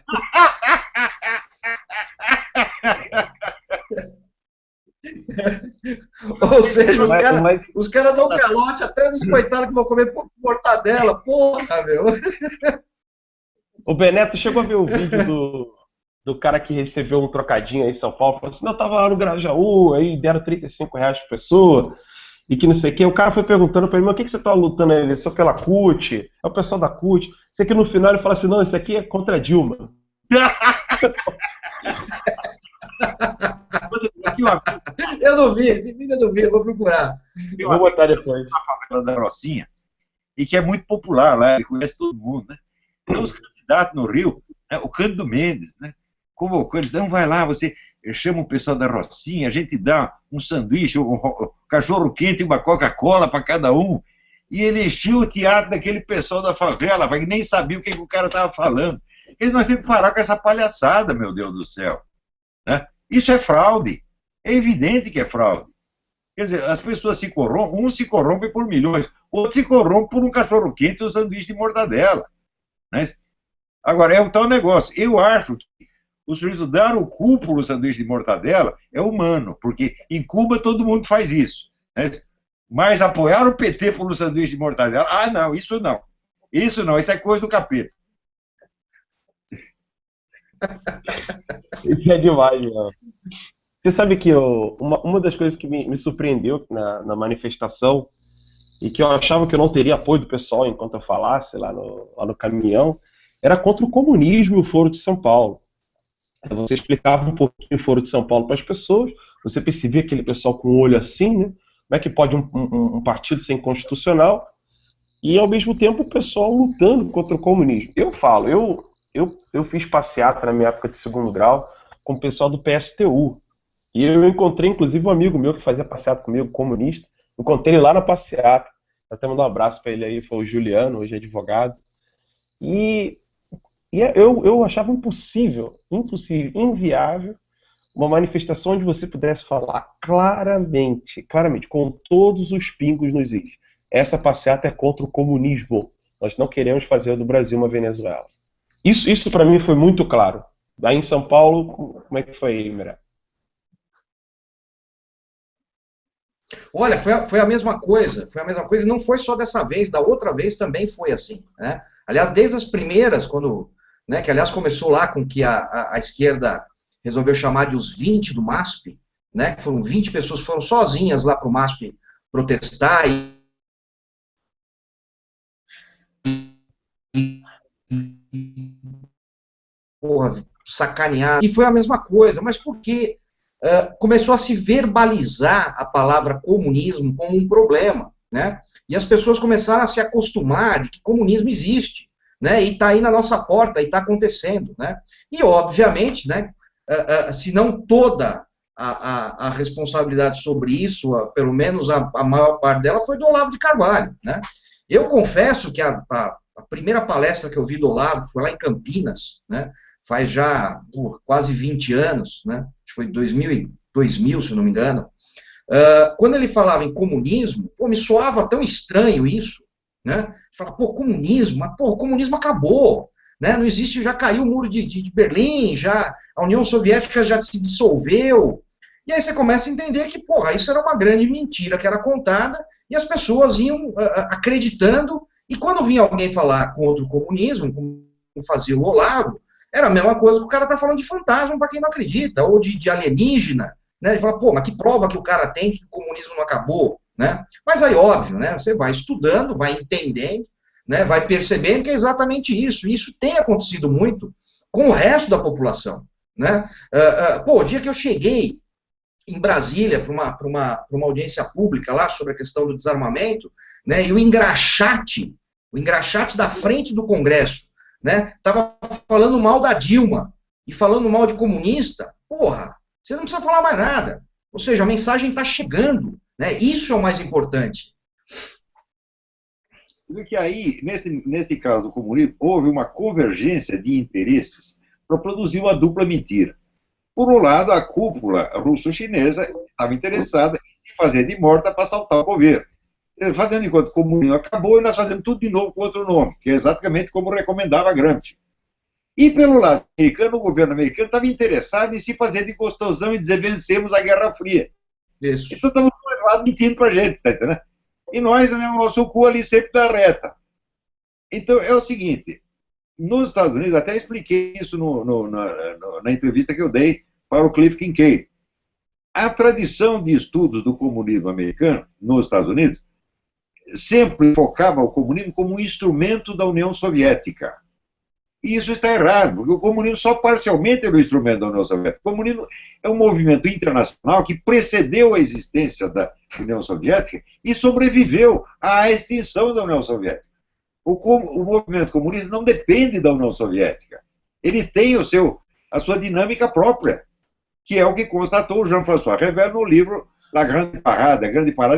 Ou seja, os caras dão calote até dos coitados que vão comer pão com mortadela. Porra, meu. O Beneto chegou a ver o vídeo do cara que recebeu um trocadinho aí em São Paulo, falou assim, não, eu tava lá no Grajaú, aí deram R$35 por pessoa, e que não sei o que. O cara foi perguntando pra ele, mas o que você tá lutando aí? Ele só pela CUT, é o pessoal da CUT. Isso aqui no final ele fala assim, não, isso aqui é contra a Dilma. Eu não vi, esse vídeo eu não vi, eu vou procurar. Eu vou botar depois. Na favela da Rocinha, e que é muito popular lá, ele conhece todo mundo, né? Então os candidatos no Rio, né, o Cândido Mendes, né, convocou, eles não, vai lá, você chama o pessoal da Rocinha, a gente dá um sanduíche, um cachorro quente e uma Coca-Cola para cada um, e ele encheu o teatro daquele pessoal da favela, que nem sabia o que o cara estava falando. E nós temos que parar com essa palhaçada, meu Deus do céu. Né? Isso é fraude. É evidente que é fraude. Quer dizer, as pessoas se corrompem, um se corrompe por milhões, outro se corrompe por um cachorro quente e um sanduíche de mortadela. Né? Agora, é um tal negócio. Eu acho que o sujeito dar o cu por um sanduíche de mortadela é humano, porque em Cuba todo mundo faz isso. Né? Mas apoiar o PT por um sanduíche de mortadela, ah, não, isso não. Isso não, isso é coisa do capeta. Isso é demais, meu. Você sabe que uma das coisas que me surpreendeu na manifestação, e que eu achava que eu não teria apoio do pessoal enquanto eu falasse lá no caminhão, era contra o comunismo e o Foro de São Paulo. Você explicava um pouquinho o Foro de São Paulo para as pessoas, você percebia aquele pessoal com o olho assim, né? Como é que pode um partido ser inconstitucional, e ao mesmo tempo o pessoal lutando contra o comunismo. Eu falo, eu fiz passeata na minha época de segundo grau com o pessoal do PSTU, e eu encontrei inclusive um amigo meu que fazia passeata comigo, comunista, encontrei ele lá na passeata, até mandar um abraço para ele aí, foi o Juliano, hoje é advogado, e eu achava impossível, inviável, uma manifestação onde você pudesse falar claramente, com todos os pingos nos is. Essa passeata é contra o comunismo. Nós não queremos fazer do Brasil uma Venezuela. Isso para mim foi muito claro. Aí em São Paulo, como é que foi aí, Mirá? Olha, foi a mesma coisa, e não foi só dessa vez, da outra vez também foi assim, né? Aliás, desde as primeiras, quando, né, que aliás começou lá com que a esquerda resolveu chamar de os 20 do MASP, né, que foram 20 pessoas que foram sozinhas lá para o MASP protestar porra, sacanear, e foi a mesma coisa, mas por quê? Começou a se verbalizar a palavra comunismo como um problema, né? E as pessoas começaram a se acostumar de que comunismo existe, né? E está aí na nossa porta, e está acontecendo, né? E obviamente, né? Se não toda a responsabilidade sobre isso, pelo menos a maior parte dela foi do Olavo de Carvalho, né? Eu confesso que a primeira palestra que eu vi do Olavo foi lá em Campinas, né? Faz já quase 20 anos, né? Acho que foi 2000, se eu não me engano. Quando ele falava em comunismo, pô, me soava tão estranho isso, né? Fala, pô, comunismo, mas pô, o comunismo acabou, né? Não existe, já caiu o muro de Berlim, já a União Soviética já se dissolveu. E aí você começa a entender que, porra, isso era uma grande mentira que era contada e as pessoas iam acreditando. E quando vinha alguém falar contra o comunismo, como fazia o Olavo, era a mesma coisa que o cara está falando de fantasma para quem não acredita, ou de alienígena, né? Ele fala, pô, mas que prova que o cara tem que o comunismo não acabou, né? Mas aí, óbvio, né? Você vai estudando, vai entendendo, né? Vai percebendo que é exatamente isso. E isso tem acontecido muito com o resto da população, né? Pô, o dia que eu cheguei em Brasília para uma audiência pública lá sobre a questão do desarmamento, né, e o engraxate da frente do Congresso, né, estava falando mal da Dilma e falando mal de comunista. Porra, você não precisa falar mais nada. Ou seja, a mensagem está chegando, né? Isso é o mais importante. Porque aí, nesse caso do comunismo, houve uma convergência de interesses para produzir uma dupla mentira. Por um lado, a cúpula russo-chinesa estava interessada em se fazer de morta para assaltar o governo. Fazendo enquanto o comunismo acabou, e nós fazemos tudo de novo com outro nome, que é exatamente como recomendava Gramsci. E pelo lado americano, o governo americano estava interessado em se fazer de gostosão e dizer vencemos a Guerra Fria. Isso. Então estamos do dois lados mentindo para a gente, tá entendendo? E nós, né, o nosso cu ali sempre dá reta. Então é o seguinte, nos Estados Unidos, até expliquei isso na entrevista que eu dei para o Cliff Kincaid. A tradição de estudos do comunismo americano nos Estados Unidos sempre focava o comunismo como um instrumento da União Soviética. E isso está errado, porque o comunismo só parcialmente era um instrumento da União Soviética. O comunismo é um movimento internacional que precedeu a existência da União Soviética e sobreviveu à extinção da União Soviética. O movimento comunista não depende da União Soviética. Ele tem a sua dinâmica própria, que é o que constatou o Jean-François Rével no livro La Grande Parada,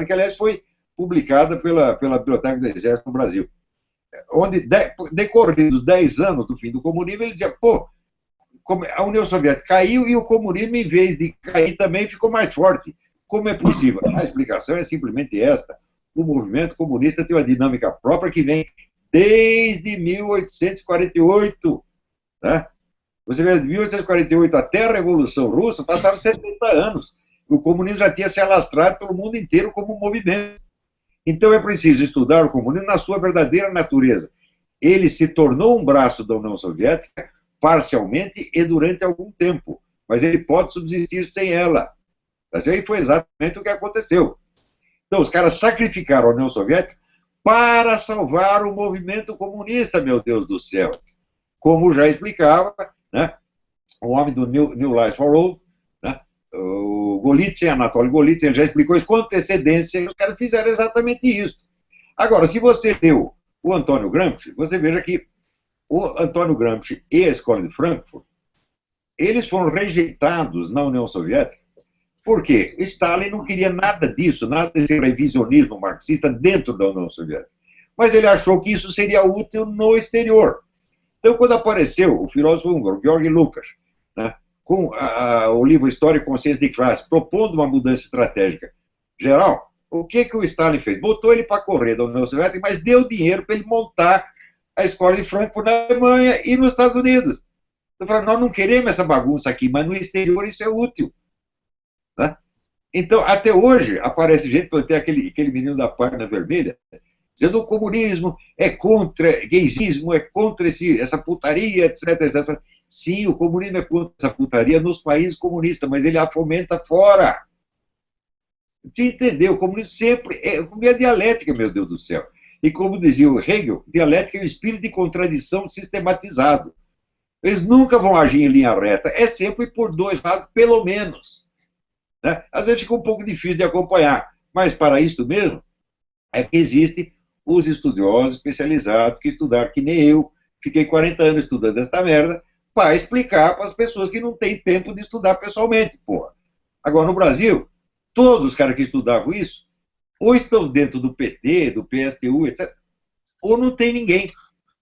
que, aliás, foi publicada pela Biblioteca do Exército no Brasil. Onde, decorridos 10 anos do fim do comunismo, ele dizia, pô, a União Soviética caiu e o comunismo, em vez de cair também, ficou mais forte. Como é possível? A explicação é simplesmente esta. O movimento comunista tem uma dinâmica própria que vem desde 1848. Né? Você vê, de 1848 até a Revolução Russa, passaram 70 anos. O comunismo já tinha se alastrado pelo mundo inteiro como um movimento. Então é preciso estudar o comunismo na sua verdadeira natureza. Ele se tornou um braço da União Soviética parcialmente e durante algum tempo, mas ele pode subsistir sem ela. Mas aí foi exatamente o que aconteceu. Então os caras sacrificaram a União Soviética para salvar o movimento comunista, meu Deus do céu. Como já explicava, né, o homem do New Life for All, né, o Golitsyn, Anatoly Golitsyn, já explicou isso com antecedência, e os caras fizeram exatamente isso. Agora, se você leu o Antônio Gramsci, você veja que o Antônio Gramsci e a Escola de Frankfurt, eles foram rejeitados na União Soviética, porque Stalin não queria nada disso, nada desse revisionismo marxista dentro da União Soviética. Mas ele achou que isso seria útil no exterior. Então, quando apareceu o filósofo húngaro, Georg Lukács, né, com o livro História e Consciência de Classe, propondo uma mudança estratégica geral, o que o Stalin fez? Botou ele para correr da União Soviética, mas deu dinheiro para ele montar a escola de Frankfurt na Alemanha e nos Estados Unidos. Então, falaram, nós não queremos essa bagunça aqui, mas no exterior isso é útil. Né? Então, até hoje, aparece gente, tem aquele menino da página vermelha, dizendo que o comunismo é contra gaysismo, é contra essa putaria, etc, etc. Sim, o comunismo é contra essa putaria nos países comunistas, mas ele a fomenta fora. Você entendeu? O comunismo sempre é dialética, meu Deus do céu. E como dizia o Hegel, dialética é o espírito de contradição sistematizado. Eles nunca vão agir em linha reta, é sempre por dois lados, pelo menos. Né? Às vezes fica um pouco difícil de acompanhar, mas para isso mesmo é que existem os estudiosos especializados que estudaram, que nem eu, fiquei 40 anos estudando esta merda, para explicar para as pessoas que não têm tempo de estudar pessoalmente, porra. Agora, no Brasil, todos os caras que estudavam isso, ou estão dentro do PT, do PSTU, etc., ou não tem ninguém,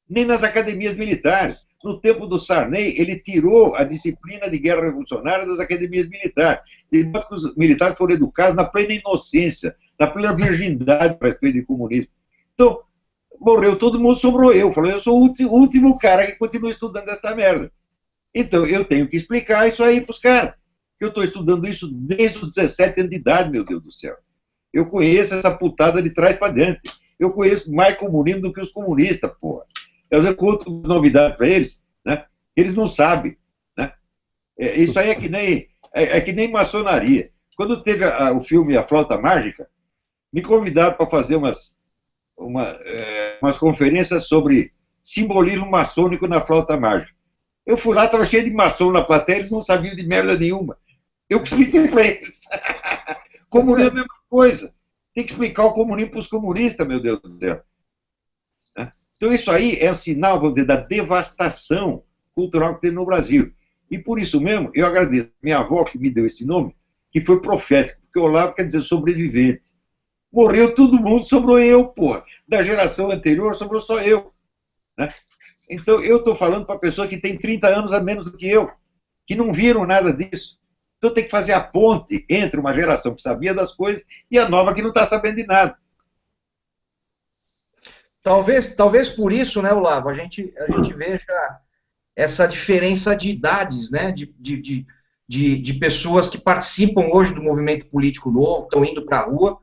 nem nas academias militares. No tempo do Sarney, ele tirou a disciplina de guerra revolucionária das academias militares. De modo que os militares foram educados na plena inocência, na plena virgindade para respeito do comunismo. Então, morreu todo mundo, sobrou eu. Falou, eu sou o último cara que continua estudando essa merda. Então, eu tenho que explicar isso aí para os caras. Eu estou estudando isso desde os 17 anos de idade, meu Deus do céu. Eu conheço essa putada de trás para dentro. Eu conheço mais comunismo do que os comunistas, porra. Eu conto novidade para eles, né? Eles não sabem. Né? Isso aí é que nem maçonaria. Quando teve o filme A Flauta Mágica, me convidaram para fazer umas conferências sobre simbolismo maçônico na flauta mágica. Eu fui lá, estava cheio de maçom na plateia, eles não sabiam de merda nenhuma. Eu que expliquei para eles. Comunismo é a mesma coisa. Tem que explicar o comunismo para os comunistas, meu Deus do céu. Então isso aí é um sinal, vamos dizer, da devastação cultural que tem no Brasil. E por isso mesmo, eu agradeço minha avó que me deu esse nome, que foi profético, porque Olavo quer dizer sobrevivente. Morreu todo mundo, sobrou eu, porra. Da geração anterior, sobrou só eu. Né? Então, eu estou falando para pessoas que têm 30 anos a menos do que eu, que não viram nada disso. Então, tem que fazer a ponte entre uma geração que sabia das coisas e a nova que não está sabendo de nada. Talvez por isso, né, Olavo, a gente veja essa diferença de idades, né, de pessoas que participam hoje do movimento político novo, estão indo para a rua,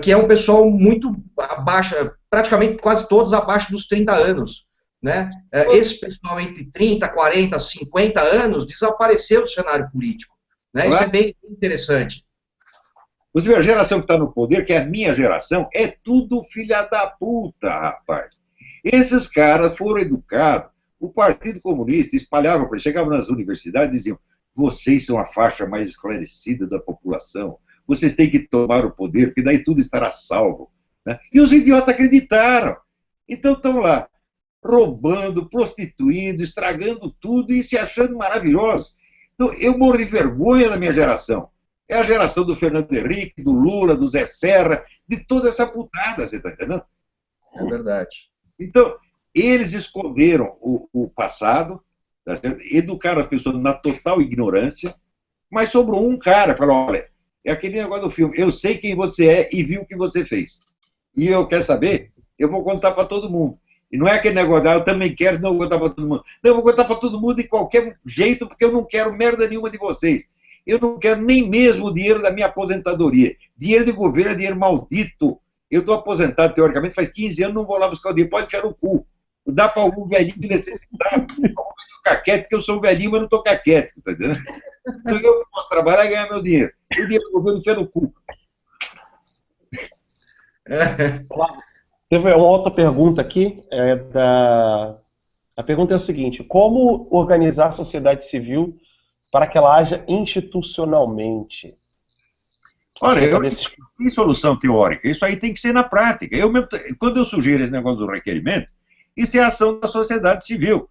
que é um pessoal muito abaixo, praticamente quase todos abaixo dos 30 anos. Né? Esse pessoal entre 30, 40, 50 anos desapareceu do cenário político. Né? Isso é bem interessante. Inclusive, a geração que está no poder, que é a minha geração, é tudo filha da puta, rapaz. Esses caras foram educados. O Partido Comunista espalhava, chegavam nas universidades e diziam: vocês são a faixa mais esclarecida da população, vocês têm que tomar o poder, porque daí tudo estará salvo. Né? E os idiotas acreditaram. Então estão lá, roubando, prostituindo, estragando tudo e se achando maravilhosos. Então, eu morro de vergonha da minha geração. É a geração do Fernando Henrique, do Lula, do Zé Serra, de toda essa putada, você está entendendo? É verdade. Então, eles esconderam o passado, tá certo? Educaram as pessoas na total ignorância, mas sobrou um cara, falou: olha, é aquele negócio do filme, eu sei quem você é e vi o que você fez. E eu quero saber, eu vou contar para todo mundo. E não é aquele negócio, eu também quero, senão eu vou contar para todo mundo. Não, eu vou contar para todo mundo de qualquer jeito, porque eu não quero merda nenhuma de vocês. Eu não quero nem mesmo o dinheiro da minha aposentadoria. Dinheiro de governo é dinheiro maldito. Eu estou aposentado, teoricamente, faz 15 anos, não vou lá buscar o dinheiro. Pode enfiar no cu. Dá para algum velhinho de necessidade, algum velhinho caquete, porque eu sou um velhinho, mas não estou caquético, tá entendendo? Então eu posso trabalhar e ganhar meu dinheiro. O dinheiro do governo enfia no cu. Teve uma outra pergunta aqui. A pergunta é a seguinte: como organizar a sociedade civil para que ela haja institucionalmente? Olha, eu não tenho solução teórica. Isso aí tem que ser na prática. Quando eu sugiro esse negócio do requerimento, isso é a ação da sociedade civil.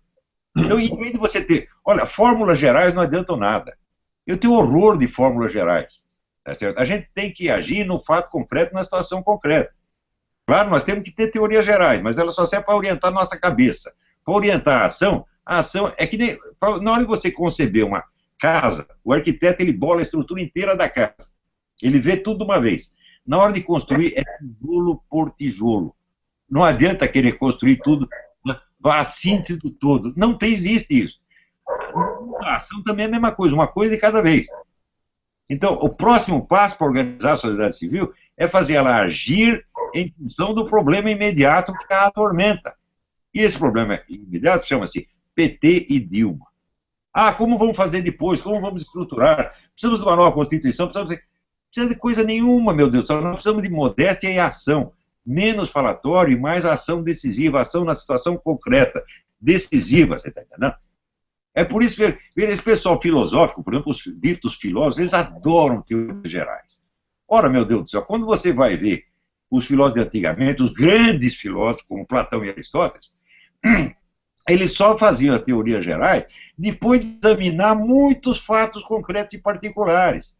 Então, em vez de você ter... Olha, fórmulas gerais não adiantam nada. Eu tenho horror de fórmulas gerais. Tá certo? A gente tem que agir no fato concreto, na situação concreta. Claro, nós temos que ter teorias gerais, mas ela só serve para orientar a nossa cabeça. Para orientar a ação é que nem... Na hora de você conceber uma casa, o arquiteto ele bola a estrutura inteira da casa. Ele vê tudo de uma vez. Na hora de construir, é tijolo por tijolo. Não adianta querer construir tudo, vá a síntese do todo. Não existe isso. A ação também é a mesma coisa, uma coisa de cada vez. Então, o próximo passo para organizar a sociedade civil é fazer ela agir em função do problema imediato que a atormenta. E esse problema imediato chama-se PT e Dilma. Ah, como vamos fazer depois? Como vamos estruturar? Precisamos de uma nova Constituição? Precisa de coisa nenhuma, meu Deus. Nós precisamos de modéstia e ação. Menos falatório e mais ação decisiva, ação na situação concreta, decisiva, você está entendendo? É por isso que esse pessoal filosófico, por exemplo, os ditos filósofos, eles adoram teorias gerais. Ora, meu Deus do céu, quando você vai ver os filósofos de antigamente, os grandes filósofos, como Platão e Aristóteles, eles só faziam as teorias gerais depois de examinar muitos fatos concretos e particulares.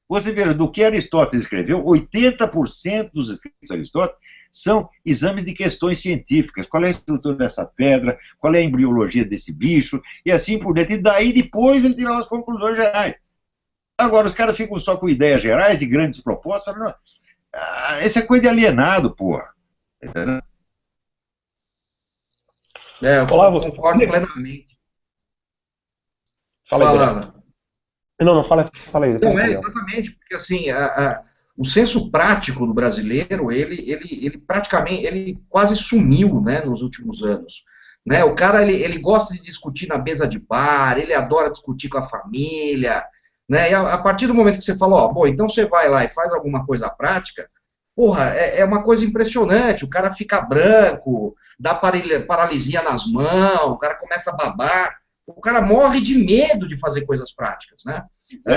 Você vê, do que Aristóteles escreveu, 80% dos escritos de Aristóteles são exames de questões científicas. Qual é a estrutura dessa pedra, qual é a embriologia desse bicho, e assim por dentro. E daí depois ele tirava as conclusões gerais. Agora, os caras ficam só com ideias gerais e grandes propostas. Não, essa é coisa de alienado, porra. Entendeu? Eu concordo plenamente. Fala. Não, fala aí. Não, exatamente, porque assim, o senso prático do brasileiro, ele praticamente, ele quase sumiu, né, nos últimos anos. Né? O cara, ele gosta de discutir na mesa de bar, ele adora discutir com a família, né? E a partir do momento que você fala, bom, então você vai lá e faz alguma coisa prática, porra, é uma coisa impressionante, o cara fica branco, dá paralisia nas mãos, o cara começa a babar, o cara morre de medo de fazer coisas práticas, né?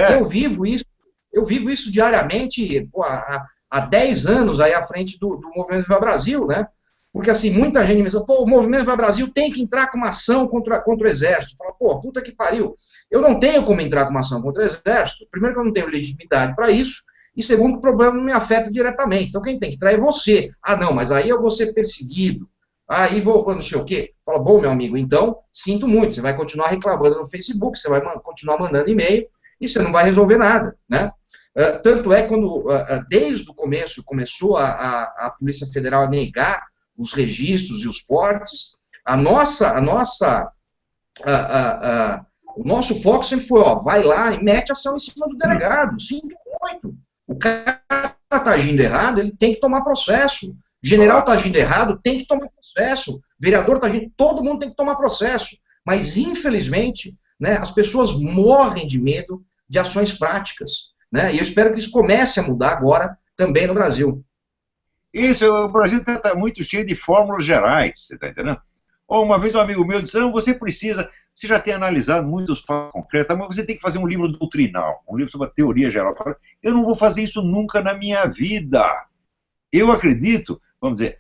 Eu vivo isso diariamente, pô, há 10 anos aí à frente do Movimento Viva Brasil, né? Porque, assim, muita gente me diz, pô, o Movimento Viva Brasil tem que entrar com uma ação contra o Exército. Fala, pô, puta que pariu. Eu não tenho como entrar com uma ação contra o Exército. Primeiro que eu não tenho legitimidade para isso. E segundo que o problema não me afeta diretamente. Então quem tem que entrar é você. Ah, não, mas aí eu vou ser perseguido. Aí vou não sei o quê. Fala, bom, meu amigo, então, sinto muito. Você vai continuar reclamando no Facebook, você vai continuar mandando e-mail e você não vai resolver nada, né? Tanto é quando, desde o começo, começou a Polícia Federal a negar os registros e os portes, o nosso foco sempre foi, ó, vai lá e mete ação em cima do delegado, sinto muito. O cara está agindo errado, ele tem que tomar processo. O general está agindo errado, tem que tomar processo. O vereador está agindo, todo mundo tem que tomar processo. Mas, infelizmente, né, as pessoas morrem de medo de ações práticas. Né? E eu espero que isso comece a mudar agora também no Brasil. Isso, o Brasil está muito cheio de fórmulas gerais, você está entendendo? Ou uma vez um amigo meu disse, não, você já tem analisado muitos fatos concretos, mas você tem que fazer um livro doutrinal, um livro sobre a teoria geral. Eu não vou fazer isso nunca na minha vida. Eu acredito, vamos dizer,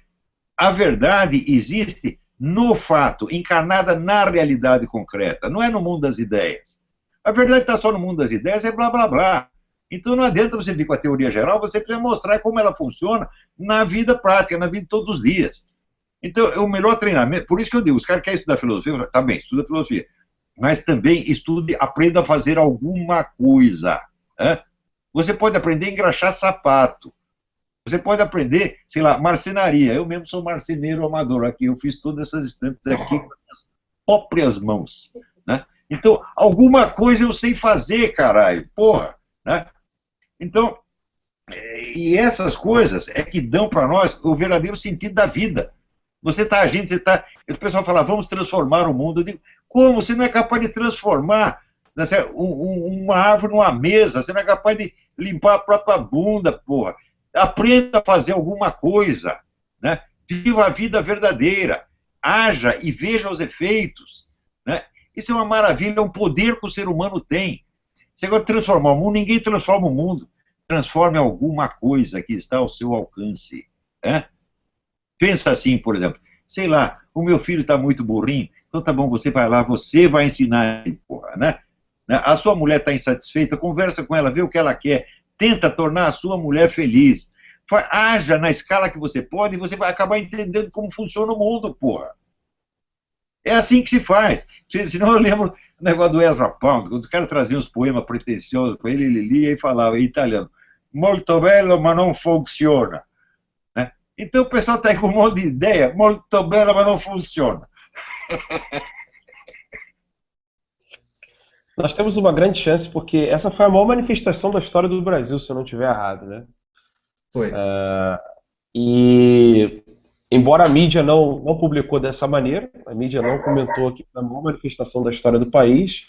a verdade existe no fato, encarnada na realidade concreta, não é no mundo das ideias. A verdade está só no mundo das ideias, é blá, blá, blá. Então não adianta você vir com a teoria geral, você precisa mostrar como ela funciona na vida prática, na vida de todos os dias. Então, o melhor treinamento, por isso que eu digo, os caras querem estudar filosofia, tá bem, estuda filosofia, mas também estude, aprenda a fazer alguma coisa. Né? Você pode aprender a engraxar sapato, você pode aprender, sei lá, marcenaria. Eu mesmo sou marceneiro amador aqui, eu fiz todas essas estantes aqui com as próprias mãos. Né? Então, alguma coisa eu sei fazer, caralho, porra. Né? Então, e essas coisas é que dão para nós o verdadeiro sentido da vida. Você está agindo, o pessoal fala, vamos transformar o mundo. Eu digo, como? Você não é capaz de transformar, né, uma árvore numa mesa, você não é capaz de limpar a própria bunda, porra. Aprenda a fazer alguma coisa, né? Viva a vida verdadeira, haja e veja os efeitos. Né? Isso é uma maravilha, é um poder que o ser humano tem. Você agora transformar o mundo, ninguém transforma o mundo. Transforme alguma coisa que está ao seu alcance. Né? Pensa assim, por exemplo, sei lá, o meu filho está muito burrinho, então tá bom, você vai lá, você vai ensinar ele, porra, né? A sua mulher está insatisfeita, conversa com ela, vê o que ela quer, tenta tornar a sua mulher feliz. Haja na escala que você pode e você vai acabar entendendo como funciona o mundo, porra. É assim que se faz. Senão eu lembro o negócio do Ezra Pound, quando os caras traziam uns poemas pretensiosos para ele lia e falava em italiano, molto bello, ma non funziona. Né? Então o pessoal está aí com um monte de ideia, molto bello, ma non funciona. Nós temos uma grande chance, porque essa foi a maior manifestação da história do Brasil, se eu não estiver errado, né? Foi. E embora a mídia não publicou dessa maneira, a mídia não comentou que foi a maior manifestação da história do país,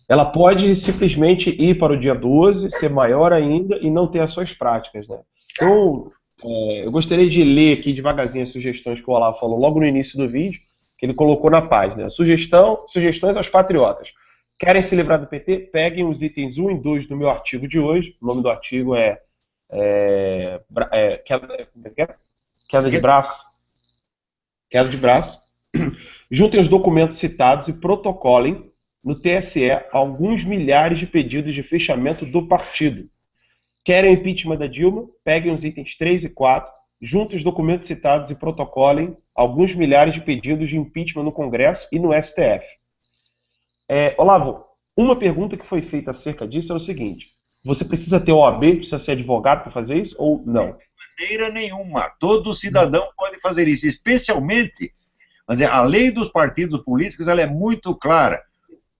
ela pode simplesmente ir para o dia 12, ser maior ainda e não ter ações práticas, né? Então, eu gostaria de ler aqui devagarzinho as sugestões que o Olavo falou logo no início do vídeo, que ele colocou na página. Sugestões aos patriotas. Querem se livrar do PT? Peguem os itens 1 e 2 do meu artigo de hoje. O nome do artigo queda de braço. Queda de braço. Juntem os documentos citados e protocolem no TSE alguns milhares de pedidos de fechamento do partido. Querem o impeachment da Dilma? Peguem os itens 3 e 4, juntem os documentos citados e protocolem alguns milhares de pedidos de impeachment no Congresso e no STF. Olavo, uma pergunta que foi feita acerca disso é o seguinte: você precisa ter OAB, precisa ser advogado para fazer isso ou não? De maneira nenhuma. Todo cidadão pode fazer isso, especialmente, a lei dos partidos políticos ela é muito clara.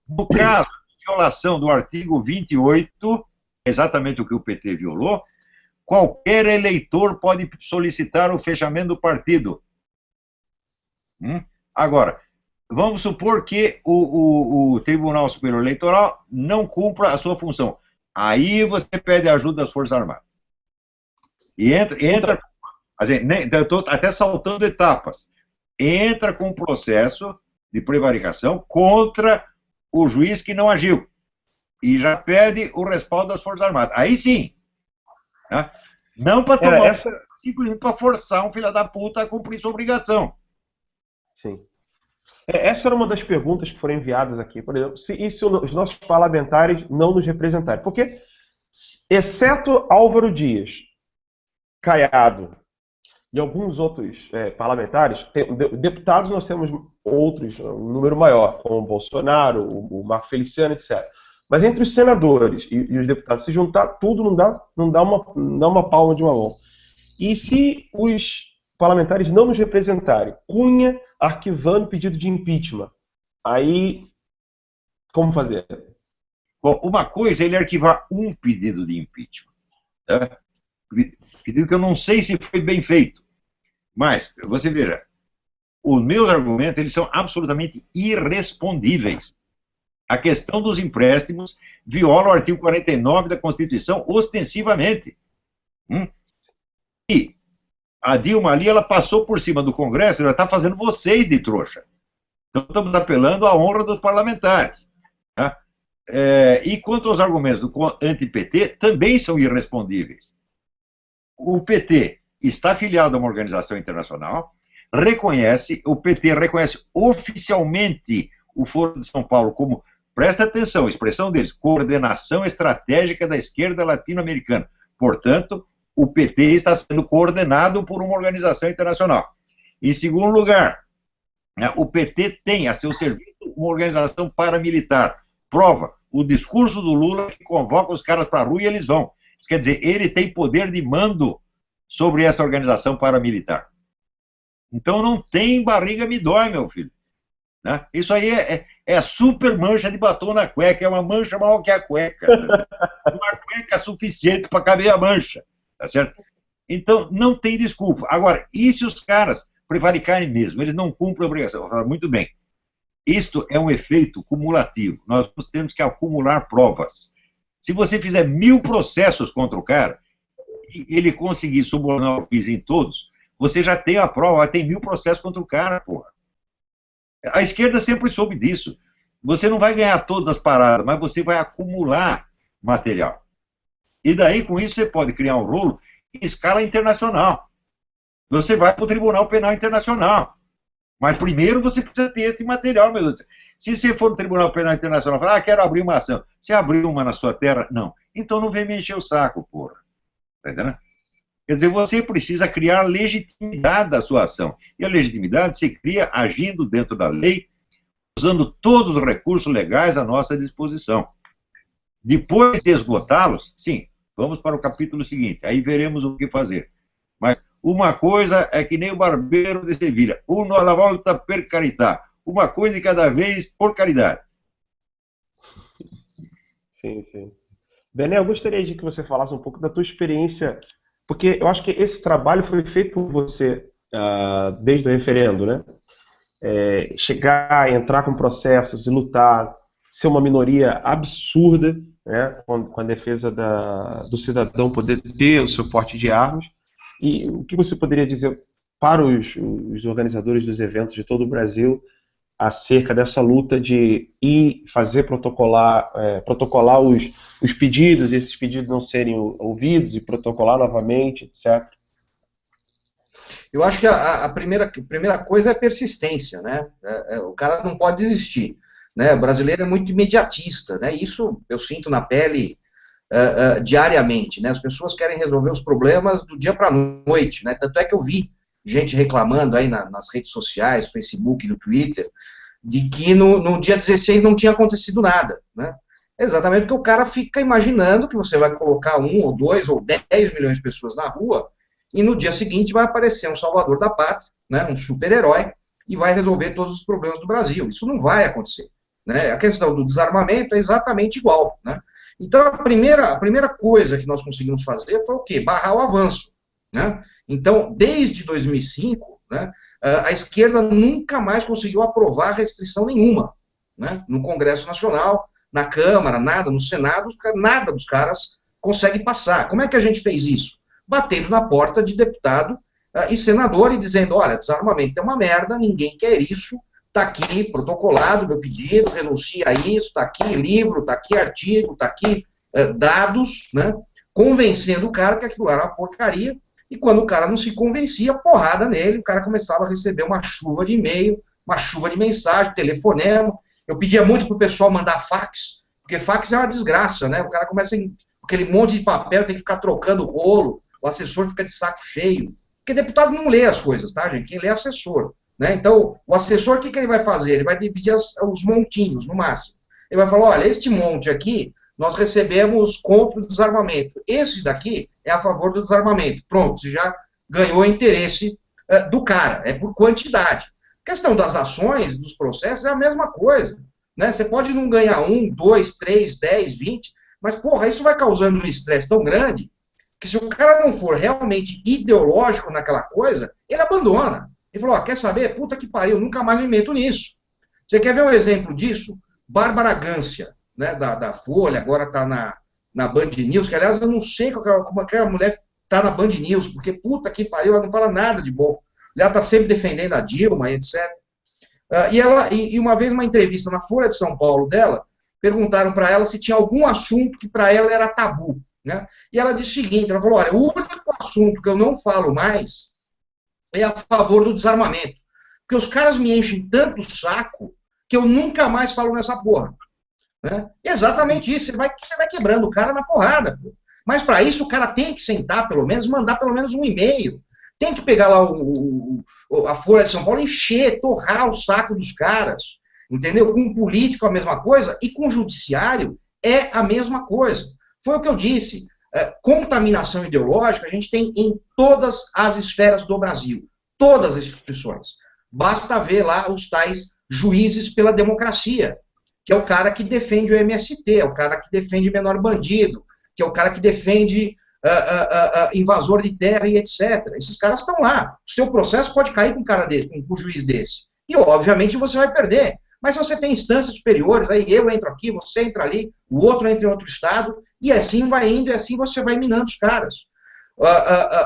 No caso de violação do artigo 28, exatamente o que o PT violou, qualquer eleitor pode solicitar o fechamento do partido. Agora, vamos supor que o Tribunal Superior Eleitoral não cumpra a sua função. Aí você pede ajuda das Forças Armadas. E entra eu estou até saltando etapas. Entra com um processo de prevaricação contra o juiz que não agiu. e já pede o respaldo das Forças Armadas. Aí sim. Né? Não para tomar, simplesmente para forçar um filho da puta a cumprir sua obrigação. Sim. Essa era uma das perguntas que foram enviadas aqui, por exemplo, e se os nossos parlamentares não nos representarem? Porque, exceto Álvaro Dias, Caiado e alguns outros parlamentares, deputados nós temos outros, um número maior, como o Bolsonaro, o Marco Feliciano, etc. Mas entre os senadores e os deputados, se juntar tudo, não dá uma palma de uma mão. E se os parlamentares não nos representarem, Cunha arquivando pedido de impeachment, aí como fazer? Bom, uma coisa é ele arquivar um pedido de impeachment. Tá? Pedido que eu não sei se foi bem feito. Mas, você veja, os meus argumentos eles são absolutamente irrespondíveis. A questão dos empréstimos viola o artigo 49 da Constituição ostensivamente. E a Dilma ali, ela passou por cima do Congresso, ela está fazendo vocês de trouxa. Então, estamos apelando à honra dos parlamentares. Tá? E quanto aos argumentos do anti-PT, também são irrespondíveis. O PT está afiliado a uma organização internacional, o PT reconhece oficialmente o Foro de São Paulo como, presta atenção, expressão deles, coordenação estratégica da esquerda latino-americana. Portanto, o PT está sendo coordenado por uma organização internacional. Em segundo lugar, o PT tem a seu serviço uma organização paramilitar. Prova, o discurso do Lula que convoca os caras para a rua e eles vão. Isso quer dizer, ele tem poder de mando sobre essa organização paramilitar. Então não tem barriga me dói, meu filho. Né? Isso aí é a super mancha de batom na cueca, é uma mancha maior que a cueca. Uma cueca suficiente para caber a mancha. Tá certo? Então, não tem desculpa. Agora, e se os caras prevaricarem mesmo? Eles não cumprem a obrigação. Muito bem. Isto é um efeito cumulativo. Nós temos que acumular provas. Se você fizer 1000 processos contra o cara, e ele conseguir subornar o juiz em todos, você já tem a prova, tem 1000 processos contra o cara, porra. A esquerda sempre soube disso. Você não vai ganhar todas as paradas, mas você vai acumular material. E daí, com isso, você pode criar um rolo em escala internacional. Você vai para o Tribunal Penal Internacional. Mas primeiro você precisa ter esse material, meu Deus. Se você for no Tribunal Penal Internacional e falar, quero abrir uma ação. Você abriu uma na sua terra? Não. Então não vem me encher o saco, porra. Tá entendendo? Quer dizer, você precisa criar legitimidade da sua ação. E a legitimidade se cria agindo dentro da lei, usando todos os recursos legais à nossa disposição. Depois de esgotá-los, sim, vamos para o capítulo seguinte, aí veremos o que fazer. Mas uma coisa é que nem o barbeiro de Sevilha, uno alla volta per carità, uma coisa de cada vez por caridade. Sim, sim. Bené, eu gostaria de que você falasse um pouco da tua experiência, porque eu acho que esse trabalho foi feito por você desde o referendo, né? Chegar, entrar com processos e lutar, ser uma minoria absurda, né, com a defesa do cidadão poder ter o seu porte de armas. E o que você poderia dizer para os organizadores dos eventos de todo o Brasil acerca dessa luta de ir fazer protocolar os pedidos, e esses pedidos não serem ouvidos, e protocolar novamente, etc.? Eu acho que a primeira coisa é persistência, né? O cara não pode desistir. Né? O brasileiro é muito imediatista, né? Isso eu sinto na pele diariamente, né? As pessoas querem resolver os problemas do dia para a noite, né? Tanto é que eu vi gente reclamando aí nas redes sociais, Facebook, no Twitter, de que no dia 16 não tinha acontecido nada, né? Exatamente porque o cara fica imaginando que você vai colocar 1 ou 2 ou 10 milhões de pessoas na rua e no dia seguinte vai aparecer um salvador da pátria, né? Um super-herói, e vai resolver todos os problemas do Brasil. Isso não vai acontecer. Né? A questão do desarmamento é exatamente igual. Né? Então, a primeira coisa que nós conseguimos fazer foi o quê? Barrar o avanço. Né? Então, desde 2005, né, a esquerda nunca mais conseguiu aprovar restrição nenhuma. Né? No Congresso Nacional, na Câmara, nada, no Senado, nada dos caras consegue passar. Como é que a gente fez isso? Batendo na porta de deputado e senador e dizendo, olha, desarmamento é uma merda, ninguém quer isso, está aqui protocolado meu pedido, renuncia a isso, está aqui livro, está aqui artigo, está aqui dados, né, convencendo o cara que aquilo era uma porcaria, e quando o cara não se convencia, porrada nele, o cara começava a receber uma chuva de e-mail, uma chuva de mensagem, telefonema. Eu pedia muito pro pessoal mandar fax, porque fax é uma desgraça, né? O cara começa com aquele monte de papel, tem que ficar trocando rolo, o assessor fica de saco cheio. Porque deputado não lê as coisas, tá, gente? Quem lê é assessor, né? Então, o assessor, o que ele vai fazer? Ele vai dividir os montinhos, no máximo. Ele vai falar, olha, este monte aqui, nós recebemos contra o desarmamento. Esse daqui é a favor do desarmamento. Pronto, você já ganhou o interesse do cara, é por quantidade. A questão das ações, dos processos, é a mesma coisa, né? Você pode não ganhar 1, 2, 3, 10, 20, mas, porra, isso vai causando um estresse tão grande que se o cara não for realmente ideológico naquela coisa, ele abandona. Ele falou, quer saber? Puta que pariu, nunca mais me meto nisso. Você quer ver um exemplo disso? Bárbara Gância, né, da Folha, agora está na Band News, que, aliás, eu não sei como aquela mulher está na Band News, porque, puta que pariu, ela não fala nada de bom. Ela está sempre defendendo a Dilma, etc. E uma vez, uma entrevista na Folha de São Paulo dela, perguntaram para ela se tinha algum assunto que para ela era tabu, né? E ela disse o seguinte, ela falou, olha, o único assunto que eu não falo mais é a favor do desarmamento. Porque os caras me enchem tanto o saco que eu nunca mais falo nessa porra. Né? E é exatamente isso, você vai quebrando o cara na porrada. Pô. Mas para isso o cara tem que sentar, pelo menos, mandar pelo menos um e-mail. Tem que pegar lá a Folha de São Paulo, encher, torrar o saco dos caras. Entendeu? Com o político a mesma coisa e com o judiciário é a mesma coisa. Foi o que eu disse. Contaminação ideológica a gente tem em todas as esferas do Brasil. Todas as instituições. Basta ver lá os tais juízes pela democracia, que é o cara que defende o MST, é o cara que defende menor bandido, que é o cara que defende invasor de terra e etc. Esses caras estão lá. O seu processo pode cair com um cara desse, com um juiz desse. E, obviamente, você vai perder. Mas se você tem instâncias superiores, aí eu entro aqui, você entra ali, o outro entra em outro estado, e assim vai indo, e assim você vai minando os caras.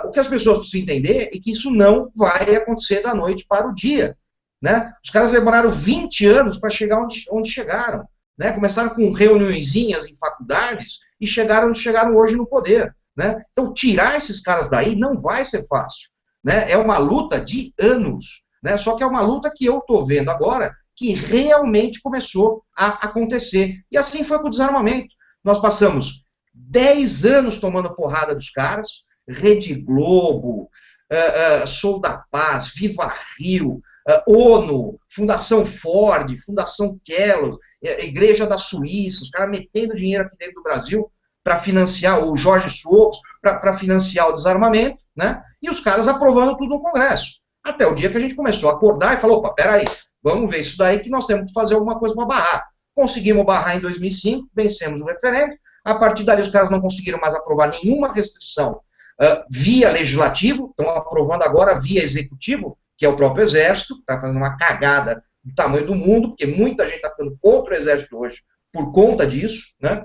O que as pessoas precisam entender é que isso não vai acontecer da noite para o dia. Né? Os caras demoraram 20 anos para chegar onde chegaram. Né? Começaram com reuniõezinhas em faculdades e chegaram onde chegaram hoje no poder. Né? Então, tirar esses caras daí não vai ser fácil. Né? É uma luta de anos. Né? Só que é uma luta que eu estou vendo agora que realmente começou a acontecer. E assim foi com o desarmamento. Nós passamos 10 anos tomando porrada dos caras, Rede Globo, Sou da Paz, Viva Rio, ONU, Fundação Ford, Fundação Kellogg, Igreja da Suíça, os caras metendo dinheiro aqui dentro do Brasil para financiar, o Jorge Soros, para financiar o desarmamento, né? E os caras aprovando tudo no Congresso. Até o dia que a gente começou a acordar e falou, opa, peraí, vamos ver isso daí que nós temos que fazer alguma coisa para barrar. Conseguimos barrar em 2005, vencemos o referendo, a partir dali os caras não conseguiram mais aprovar nenhuma restrição via legislativo, estão aprovando agora via executivo, que é o próprio Exército, está fazendo uma cagada do tamanho do mundo, porque muita gente está ficando contra o Exército hoje por conta disso, né?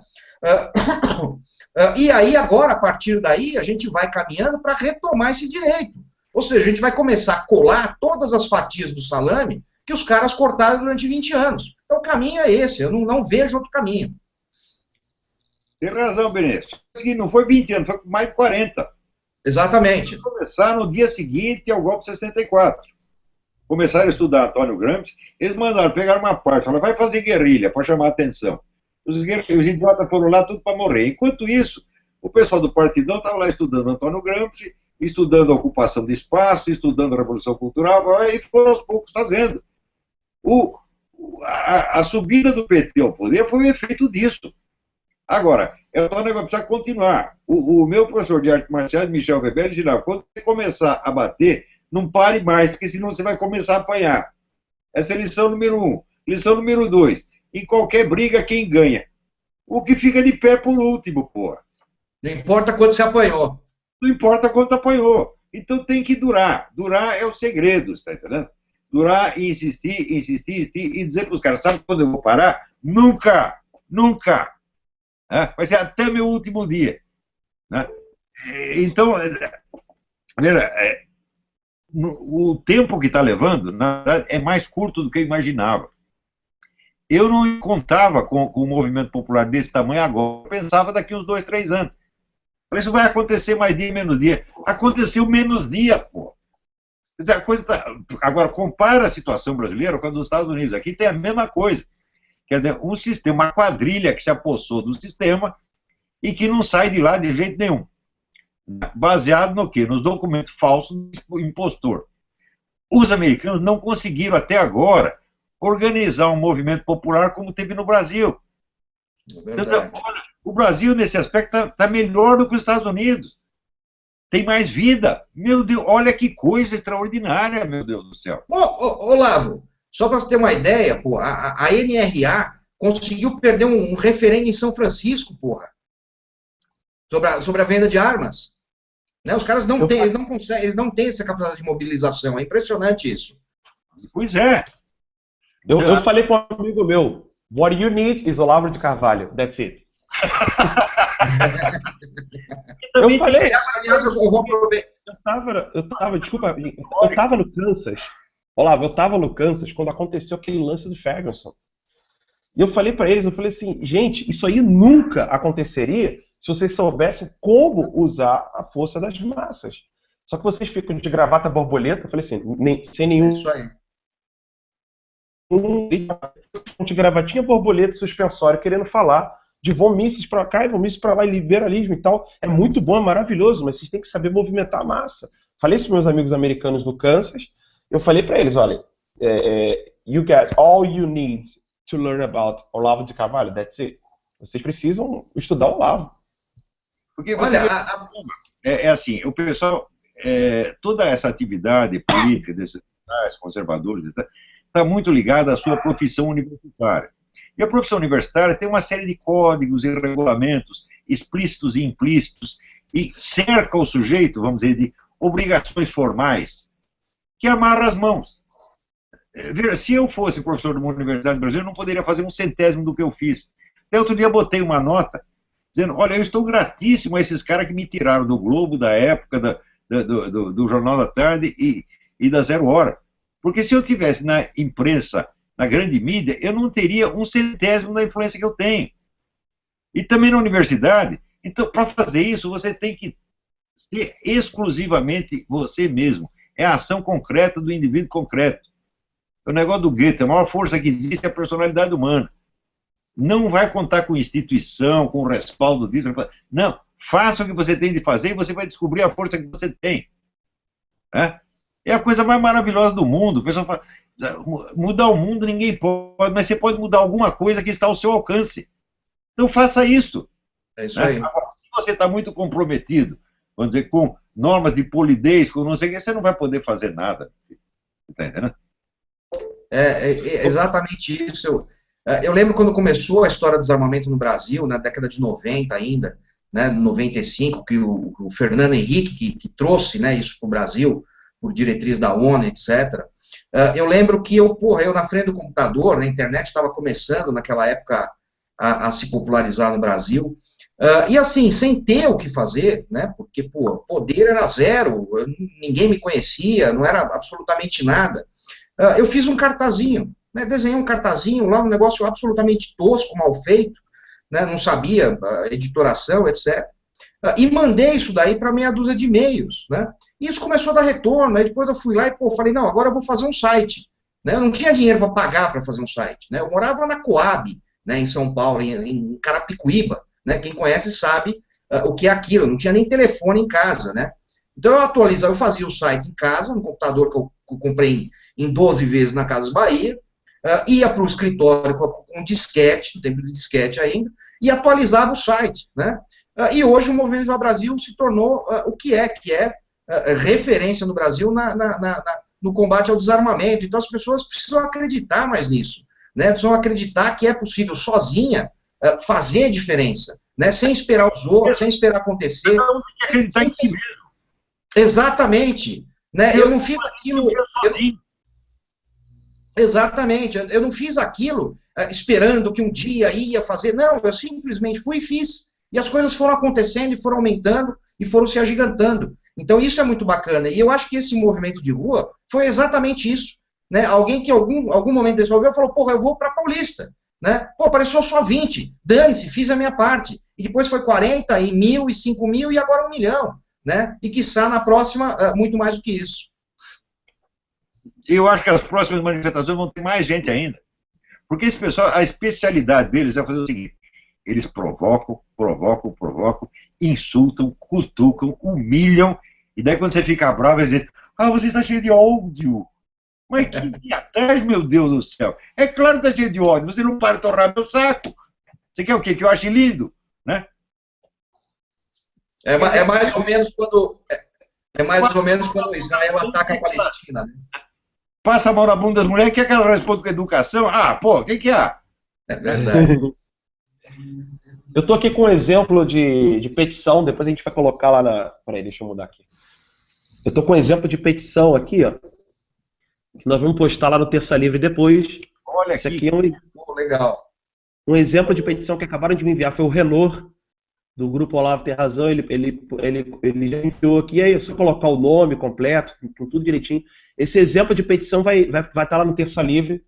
E aí agora, a partir daí, a gente vai caminhando para retomar esse direito. Ou seja, a gente vai começar a colar todas as fatias do salame que os caras cortaram durante 20 anos. Então o caminho é esse, eu não vejo outro caminho. Tem razão, Benedito. Não foi 20 anos, foi mais de 40. Exatamente. Começar no dia seguinte ao golpe 64. Começaram a estudar Antônio Gramsci, eles mandaram pegar uma parte, falaram, vai fazer guerrilha, para chamar a atenção. Os idiotas foram lá tudo para morrer. Enquanto isso, o pessoal do Partidão estava lá estudando Antônio Gramsci, estudando a ocupação de espaço, estudando a Revolução Cultural, e foram aos poucos fazendo. A subida do PT ao poder foi o efeito disso. Agora, é um negócio que precisa continuar. O meu professor de artes marciais, Michel Weber, ele dizia, quando você começar a bater, não pare mais, porque senão você vai começar a apanhar. Essa é a lição número 1. Lição número 2. Em qualquer briga, quem ganha? O que fica de pé por último, porra. Não importa quanto você apanhou. Não importa quanto apanhou. Então tem que durar. Durar é o segredo, está entendendo? Durar e insistir, insistir e dizer para os caras, sabe quando eu vou parar? Nunca! Nunca! Vai ser até meu último dia. Né? Então, veja, o tempo que está levando, na verdade, é mais curto do que eu imaginava. Eu não contava com um movimento popular desse tamanho agora. Eu pensava daqui uns 2, 3 anos. Isso vai acontecer mais dia, menos dia. Aconteceu menos dia, pô. Quer dizer, a coisa tá... Agora, compara a situação brasileira com a dos Estados Unidos. Aqui tem a mesma coisa. Quer dizer, um sistema, uma quadrilha que se apossou do sistema e que não sai de lá de jeito nenhum. Baseado no quê? Nos documentos falsos do impostor. Os americanos não conseguiram até agora organizar um movimento popular como teve no Brasil. Então, olha, o Brasil, nesse aspecto, está melhor do que os Estados Unidos. Tem mais vida. Meu Deus, olha que coisa extraordinária, meu Deus do céu. Olavo, só para você ter uma ideia, pô, a NRA conseguiu perder um referendo em São Francisco, porra, sobre a venda de armas. Né? Os caras não têm, eles não têm essa capacidade de mobilização. É impressionante isso. Pois é. Eu falei para um amigo meu, what you need is Olavo de Carvalho, that's it. Eu falei, aliás, eu vou aproveitar. Eu tava no Kansas, Olavo, eu tava no Kansas quando aconteceu aquele lance do Ferguson. E eu falei para eles, eu falei assim, gente, isso aí nunca aconteceria se vocês soubessem como usar a força das massas. Só que vocês ficam de gravata borboleta, eu falei assim, sem nenhum... Isso aí. De gravatinha borboleta suspensório querendo falar de vomices para cá e vomices para lá e liberalismo e tal. É muito bom, é maravilhoso, mas vocês têm que saber movimentar a massa. Falei isso para meus amigos americanos do Kansas. Eu falei para eles, olha, you guys, all you need to learn about Olavo de Carvalho, that's it. Vocês precisam estudar Olavo. Porque você é assim, o pessoal, toda essa atividade política desses conservadores, está muito ligada à sua profissão universitária. E a profissão universitária tem uma série de códigos e regulamentos explícitos e implícitos e cerca o sujeito, vamos dizer, de obrigações formais que amarra as mãos. Se eu fosse professor de uma universidade brasileira, eu não poderia fazer 1/100º do que eu fiz. Até outro dia botei uma nota dizendo, olha, eu estou gratíssimo a esses caras que me tiraram do Globo, da época, do Jornal da Tarde e da Zero Hora. Porque se eu tivesse na imprensa, na grande mídia, eu não teria 1/100º da influência que eu tenho. E também na universidade. Então, para fazer isso, você tem que ser exclusivamente você mesmo. É a ação concreta do indivíduo concreto. O negócio do Goethe, a maior força que existe é a personalidade humana. Não vai contar com instituição, com o respaldo disso. Não, faça o que você tem de fazer e você vai descobrir a força que você tem. É a coisa mais maravilhosa do mundo. O pessoal fala, mudar o mundo ninguém pode, mas você pode mudar alguma coisa que está ao seu alcance. Então faça isso. É isso aí. Agora, se você está muito comprometido, vamos dizer, com normas de polidez, com não sei o que, você não vai poder fazer nada. Está entendendo? É exatamente isso. Eu lembro quando começou a história do desarmamento no Brasil, na década de 90 ainda, né, 95, que o Fernando Henrique que trouxe, né, isso para o Brasil, por diretriz da ONU, etc. Eu lembro que eu na frente do computador, na internet estava começando naquela época a se popularizar no Brasil, e assim, sem ter o que fazer, né, porque, poder era zero, ninguém me conhecia, não era absolutamente nada. Eu fiz um cartazinho, né, desenhei um cartazinho lá, um negócio absolutamente tosco, mal feito, né, não sabia editoração, etc. E mandei isso daí para meia dúzia de e-mails, né? E isso começou a dar retorno, aí depois eu fui lá e, falei, não, agora eu vou fazer um site, né? Eu não tinha dinheiro para pagar para fazer um site, né? Eu morava na Coab, né, em São Paulo, em Carapicuíba, né? Quem conhece sabe o que é aquilo, eu não tinha nem telefone em casa, né? Então eu fazia o site em casa, no computador que eu comprei em 12 vezes na Casas Bahia, ia para o escritório com disquete, no tempo de disquete ainda, e atualizava o site, né? E hoje o Movimento Viva Brasil se tornou o que é referência no Brasil no combate ao desarmamento. Então as pessoas precisam acreditar mais nisso, né? Precisam acreditar que é possível sozinha fazer diferença, né? Sem esperar os outros, sem esperar acontecer. Não tem que acreditar em si mesmo. Exatamente, né? Eu não fiz aquilo sozinho. Exatamente, eu não fiz aquilo esperando que um dia ia fazer, não, eu simplesmente fui e fiz. E as coisas foram acontecendo e foram aumentando e foram se agigantando. Então isso é muito bacana. E eu acho que esse movimento de rua foi exatamente isso. Né? Alguém que em algum momento desenvolveu falou, porra, eu vou para Paulista. Né? Pô, apareceu só 20. Dane-se, fiz a minha parte. E depois foi 40, e 1.000, e 5.000, e agora 1 milhão. Né? E quiçá na próxima, muito mais do que isso. Eu acho que as próximas manifestações vão ter mais gente ainda. Porque esse pessoal, a especialidade deles é fazer o seguinte: eles provocam, insultam, cutucam, humilham, e daí quando você fica bravo, eles dizem, você está cheio de ódio. Mas que diatrás, meu Deus do céu. É claro que está cheio de ódio, você não para de torrar meu saco. Você quer o quê? Que eu ache lindo, né? É mais ou menos quando... É mais ou menos quando Israel ataca a Palestina, né? Passa a mão na bunda das mulheres, quer que ela responda com educação? O que há? É verdade. Eu estou aqui com um exemplo de petição, depois a gente vai colocar lá na... Peraí, deixa eu mudar aqui. Eu estou com um exemplo de petição aqui, ó. Que nós vamos postar lá no Terça Livre depois. Olha Esse aqui é legal. Um exemplo de petição que acabaram de me enviar. Foi o Renor, do Grupo Olavo Tem Razão. Ele já enviou aqui. Aí é só colocar o nome completo, com tudo direitinho. Esse exemplo de petição vai estar lá no Terça Livre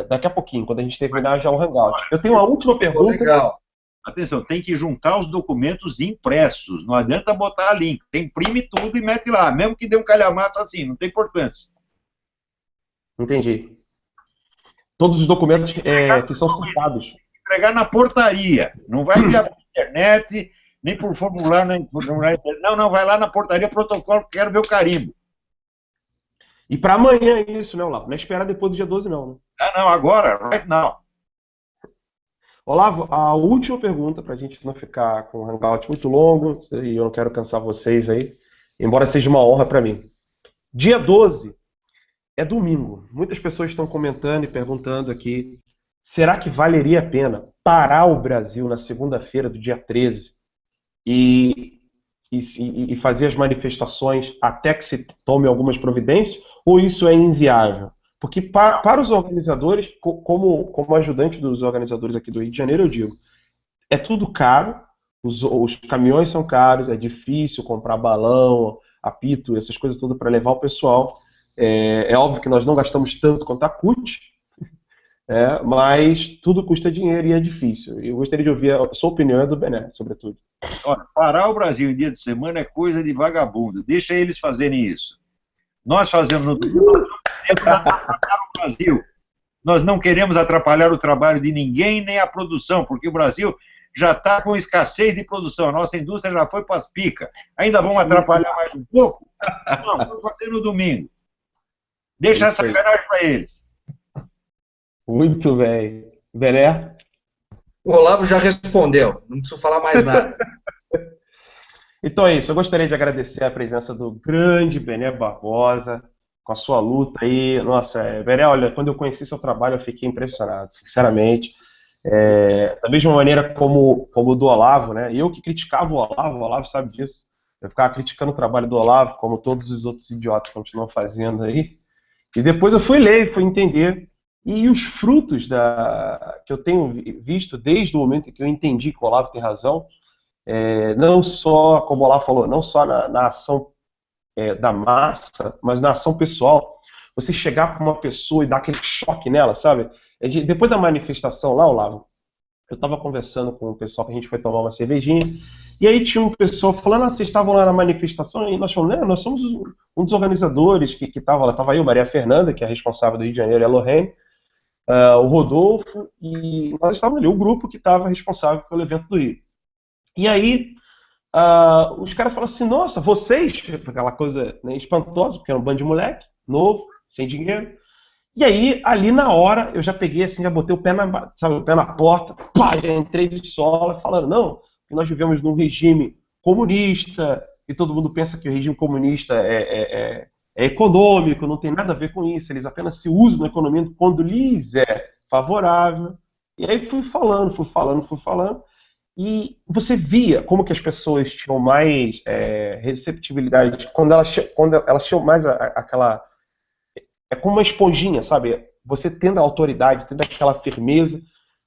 daqui a pouquinho, quando a gente terminar já o Hangout. Eu tenho uma última pergunta. Legal. Atenção, tem que juntar os documentos impressos. Não adianta botar link. Imprime tudo e mete lá. Mesmo que dê um calhamaço assim, não tem importância. Entendi. Todos os documentos que são citados. Entregar na portaria. Não vai enviar por internet, nem por formulário, nem por formulário. Não, vai lá na portaria, protocolo, quero ver o carimbo. E para amanhã é isso, né, Olavo? Não é esperar depois do dia 12, não, né? Não, agora, right now. Olavo, a última pergunta, para a gente não ficar com um hangout muito longo, e eu não quero cansar vocês aí, embora seja uma honra para mim. Dia 12 é domingo. Muitas pessoas estão comentando e perguntando aqui, será que valeria a pena parar o Brasil na segunda-feira do dia 13 e fazer as manifestações até que se tome algumas providências, ou isso é inviável? Porque para os organizadores, como ajudante dos organizadores aqui do Rio de Janeiro, eu digo, é tudo caro, os caminhões são caros, é difícil comprar balão, apito, essas coisas todas para levar o pessoal. É óbvio que nós não gastamos tanto quanto a CUT, mas tudo custa dinheiro e é difícil. Eu gostaria de ouvir a sua opinião do Bené, sobretudo. Olha, parar o Brasil em dia de semana é coisa de vagabundo. Deixa eles fazerem isso. Nós fazemos no domingo, nós não queremos atrapalhar o Brasil. Nós não queremos atrapalhar o trabalho de ninguém, nem a produção, porque o Brasil já está com escassez de produção. A nossa indústria já foi para as picas. Ainda vamos atrapalhar mais um pouco? Não, vamos fazer no domingo. Deixa essa sacanagem para eles. Muito bem. Bené? O Olavo já respondeu, não preciso falar mais nada. Então é isso, eu gostaria de agradecer a presença do grande Bené Barbosa, com a sua luta aí. Nossa, Bené, olha, quando eu conheci seu trabalho eu fiquei impressionado, sinceramente. Da mesma maneira como o do Olavo, né? Eu que criticava o Olavo sabe disso. Eu ficava criticando o trabalho do Olavo, como todos os outros idiotas continuam fazendo aí. E depois eu fui ler, fui entender. E os frutos que eu tenho visto desde o momento em que eu entendi que o Olavo tem razão, não só, como o Olavo falou, não só na ação da massa, mas na ação pessoal. Você chegar para uma pessoa e dar aquele choque nela, sabe? Depois da manifestação lá, Olavo, eu estava conversando com o pessoal que a gente foi tomar uma cervejinha, e aí tinha um pessoal falando, vocês estavam lá na manifestação, e nós falamos, nós somos um dos organizadores que estava lá. Estava eu, Maria Fernanda, que é a responsável do Rio de Janeiro, e a Lorraine, o Rodolfo, e nós estávamos ali, o grupo que estava responsável pelo evento do Rio. E aí, os caras falaram assim, nossa, vocês, aquela coisa, né, espantosa, porque era um bando de moleque, novo, sem dinheiro. E aí, ali na hora, eu já peguei assim, já botei o pé na porta, pá, já entrei de sola, falando, não, que nós vivemos num regime comunista, e todo mundo pensa que o regime comunista é econômico, não tem nada a ver com isso, eles apenas se usam na economia quando lhes é favorável. E aí fui falando, e você via como que as pessoas tinham mais receptibilidade, quando elas tinham mais aquela... É como uma esponjinha, sabe? Você tendo a autoridade, tendo aquela firmeza,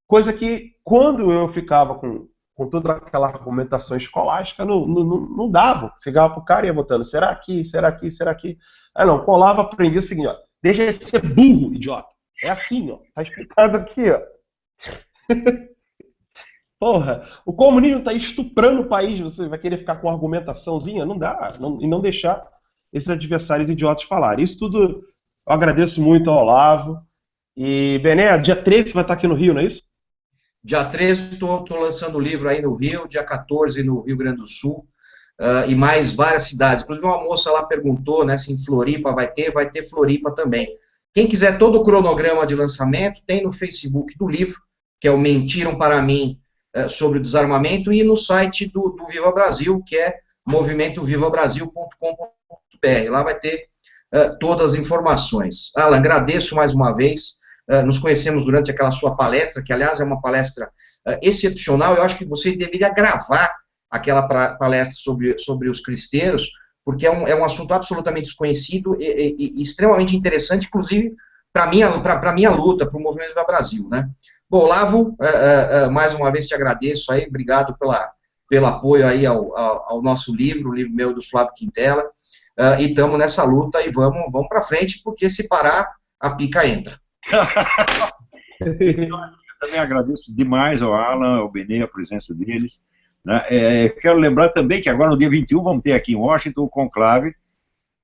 coisa que quando eu ficava com com toda aquela argumentação escolástica, não dava. Você chegava pro cara e ia botando, será aqui, será aqui, será aqui? Ah, não, colava, aprendia o seguinte, ó, deixa de ser burro, idiota. É assim, ó, tá explicado aqui, ó. Porra, o comunismo tá estuprando o país, você vai querer ficar com argumentaçãozinha? Não dá, e não deixar esses adversários idiotas falarem. Isso tudo eu agradeço muito ao Olavo. E, Bené, dia 13 você vai estar aqui no Rio, não é isso? Dia 13 estou lançando o livro aí no Rio, dia 14 no Rio Grande do Sul, e mais várias cidades. Inclusive uma moça lá perguntou, né, se em Floripa vai ter Floripa também. Quem quiser todo o cronograma de lançamento, tem no Facebook do livro, que é o Mentiram para Mim sobre o Desarmamento, e no site do Viva Brasil, que é movimentovivabrasil.com.br. Lá vai ter todas as informações. Alan, agradeço mais uma vez. Nos conhecemos durante aquela sua palestra, que, aliás, é uma palestra excepcional. Eu acho que você deveria gravar aquela palestra sobre os cristeiros, porque é um assunto absolutamente desconhecido e extremamente interessante, inclusive, para a minha luta, para o Movimento Viva Brasil, né? Bom, Olavo, mais uma vez te agradeço aí, obrigado pelo apoio aí ao nosso livro, o livro meu do Flávio Quintela, e estamos nessa luta e vamos para frente, porque se parar, a pica entra. Eu também agradeço demais ao Alan, ao Benê, a presença deles, né? Quero lembrar também que agora no dia 21 vamos ter aqui em Washington o conclave,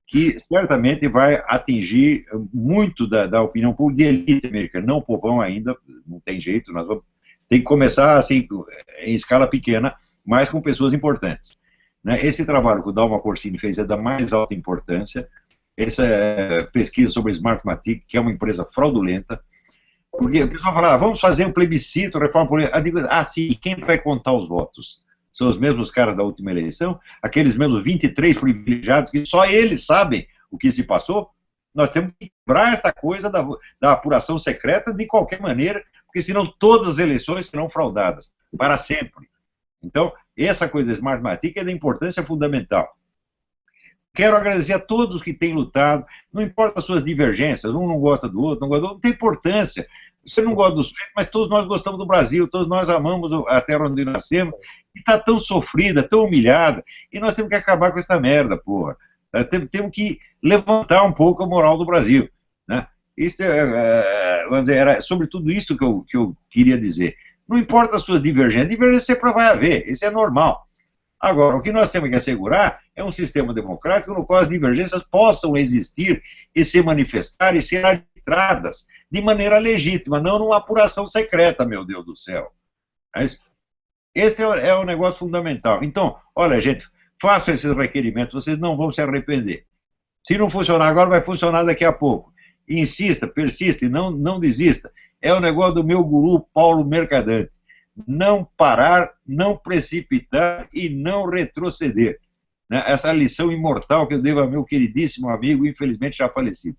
que certamente vai atingir muito da opinião pública de elite americana, não o povão ainda, não tem jeito, nós vamos ter que começar assim, em escala pequena, mas com pessoas importantes, né? Esse trabalho que o Dalma Corsini fez é da mais alta importância. Essa pesquisa sobre Smartmatic, que é uma empresa fraudulenta, porque o pessoal fala, vamos fazer um plebiscito, reforma política. Eu digo, sim, quem vai contar os votos? São os mesmos caras da última eleição, aqueles mesmos 23 privilegiados, que só eles sabem o que se passou. Nós temos que quebrar essa coisa da apuração secreta de qualquer maneira, porque senão todas as eleições serão fraudadas, para sempre. Então, essa coisa da Smartmatic é de importância fundamental. Quero agradecer a todos que têm lutado, não importa as suas divergências, um não gosta do outro, não tem importância. Você não gosta do sujeito, mas todos nós gostamos do Brasil, todos nós amamos a terra onde nascemos, e está tão sofrida, tão humilhada, e nós temos que acabar com essa merda, porra. Temos que levantar um pouco a moral do Brasil, né? Isso vamos dizer, era sobre tudo isso que eu queria dizer. Não importa as suas divergências sempre vai haver, isso é normal. Agora, o que nós temos que assegurar é um sistema democrático no qual as divergências possam existir e se manifestar e ser arbitradas de maneira legítima, não numa apuração secreta, meu Deus do céu. Esse é o negócio fundamental. Então, olha, gente, façam esses requerimentos, vocês não vão se arrepender. Se não funcionar agora, vai funcionar daqui a pouco. Insista, persista e não desista. É o negócio do meu guru Paulo Mercadante. Não parar, não precipitar e não retroceder, né? Essa lição imortal que eu devo ao meu queridíssimo amigo, infelizmente já falecido.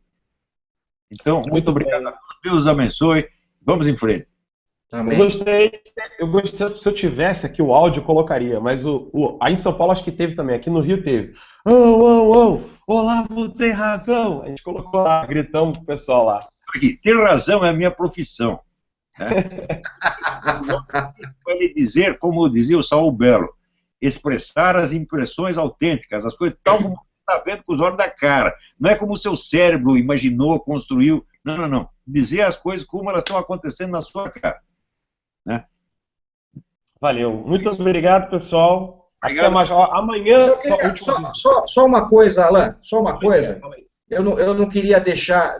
Então, muito obrigado a todos, Deus os abençoe, vamos em frente. Amém. Eu gostei, se eu tivesse aqui o áudio, eu colocaria, mas aí em São Paulo acho que teve também, aqui no Rio teve. Olavo tem razão. A gente colocou lá, gritamos pro pessoal lá. Ter razão é a minha profissão. Para lhe dizer, como dizia o Saul Belo, expressar as impressões autênticas, as coisas tal como você está vendo com os olhos da cara. Não é como o seu cérebro imaginou, construiu. Não. Dizer as coisas como elas estão acontecendo na sua cara. Né? Valeu. Muito obrigado, pessoal. Obrigado. Até mais. Amanhã. Só uma coisa, Alan. Só uma coisa. Eu não queria deixar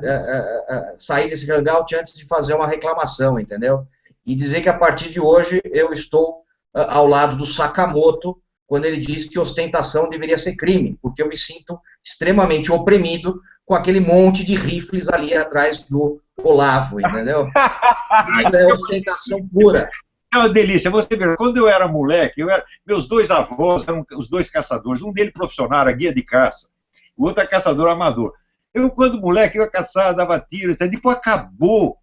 sair desse hangout antes de fazer uma reclamação, entendeu? E dizer que a partir de hoje eu estou ao lado do Sakamoto quando ele diz que ostentação deveria ser crime, porque eu me sinto extremamente oprimido com aquele monte de rifles ali atrás do Olavo, entendeu? É ostentação pura. É uma delícia. Você vê, quando eu era moleque, meus dois avós eram os dois caçadores, um deles profissional, era guia de caça, o outro é caçador amador. Eu, quando moleque, eu ia caçar, dava tiros, depois acabou.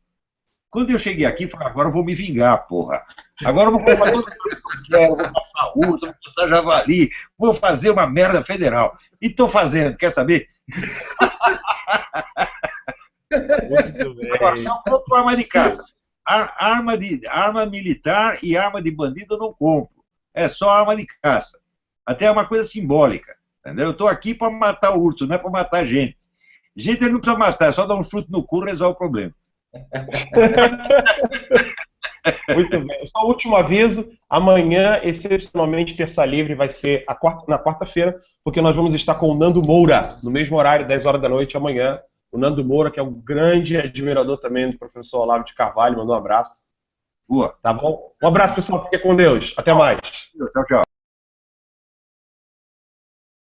Quando eu cheguei aqui, falei, agora eu vou me vingar, porra. Agora eu vou comprar tudo que eu quero, vou caçar urso, vou caçar javali, vou fazer uma merda federal. E estou fazendo, quer saber? Muito bem. Agora, só compro arma de caça. Arma militar e arma de bandido eu não compro. é só arma de caça. Até é uma coisa simbólica, entendeu? Eu estou aqui para matar o urso, não é para matar gente. Gente ele não precisa matar, é só dar um chute no cu e resolve o problema. Muito bem. Só o último aviso, amanhã, excepcionalmente, Terça Livre vai ser na quarta-feira, porque nós vamos estar com o Nando Moura, no mesmo horário, 10 horas da noite, amanhã. O Nando Moura, que é um grande admirador também do professor Olavo de Carvalho, mandou um abraço. Boa. Tá bom? Um abraço, pessoal. Fique com Deus. Até mais. Tchau, tchau.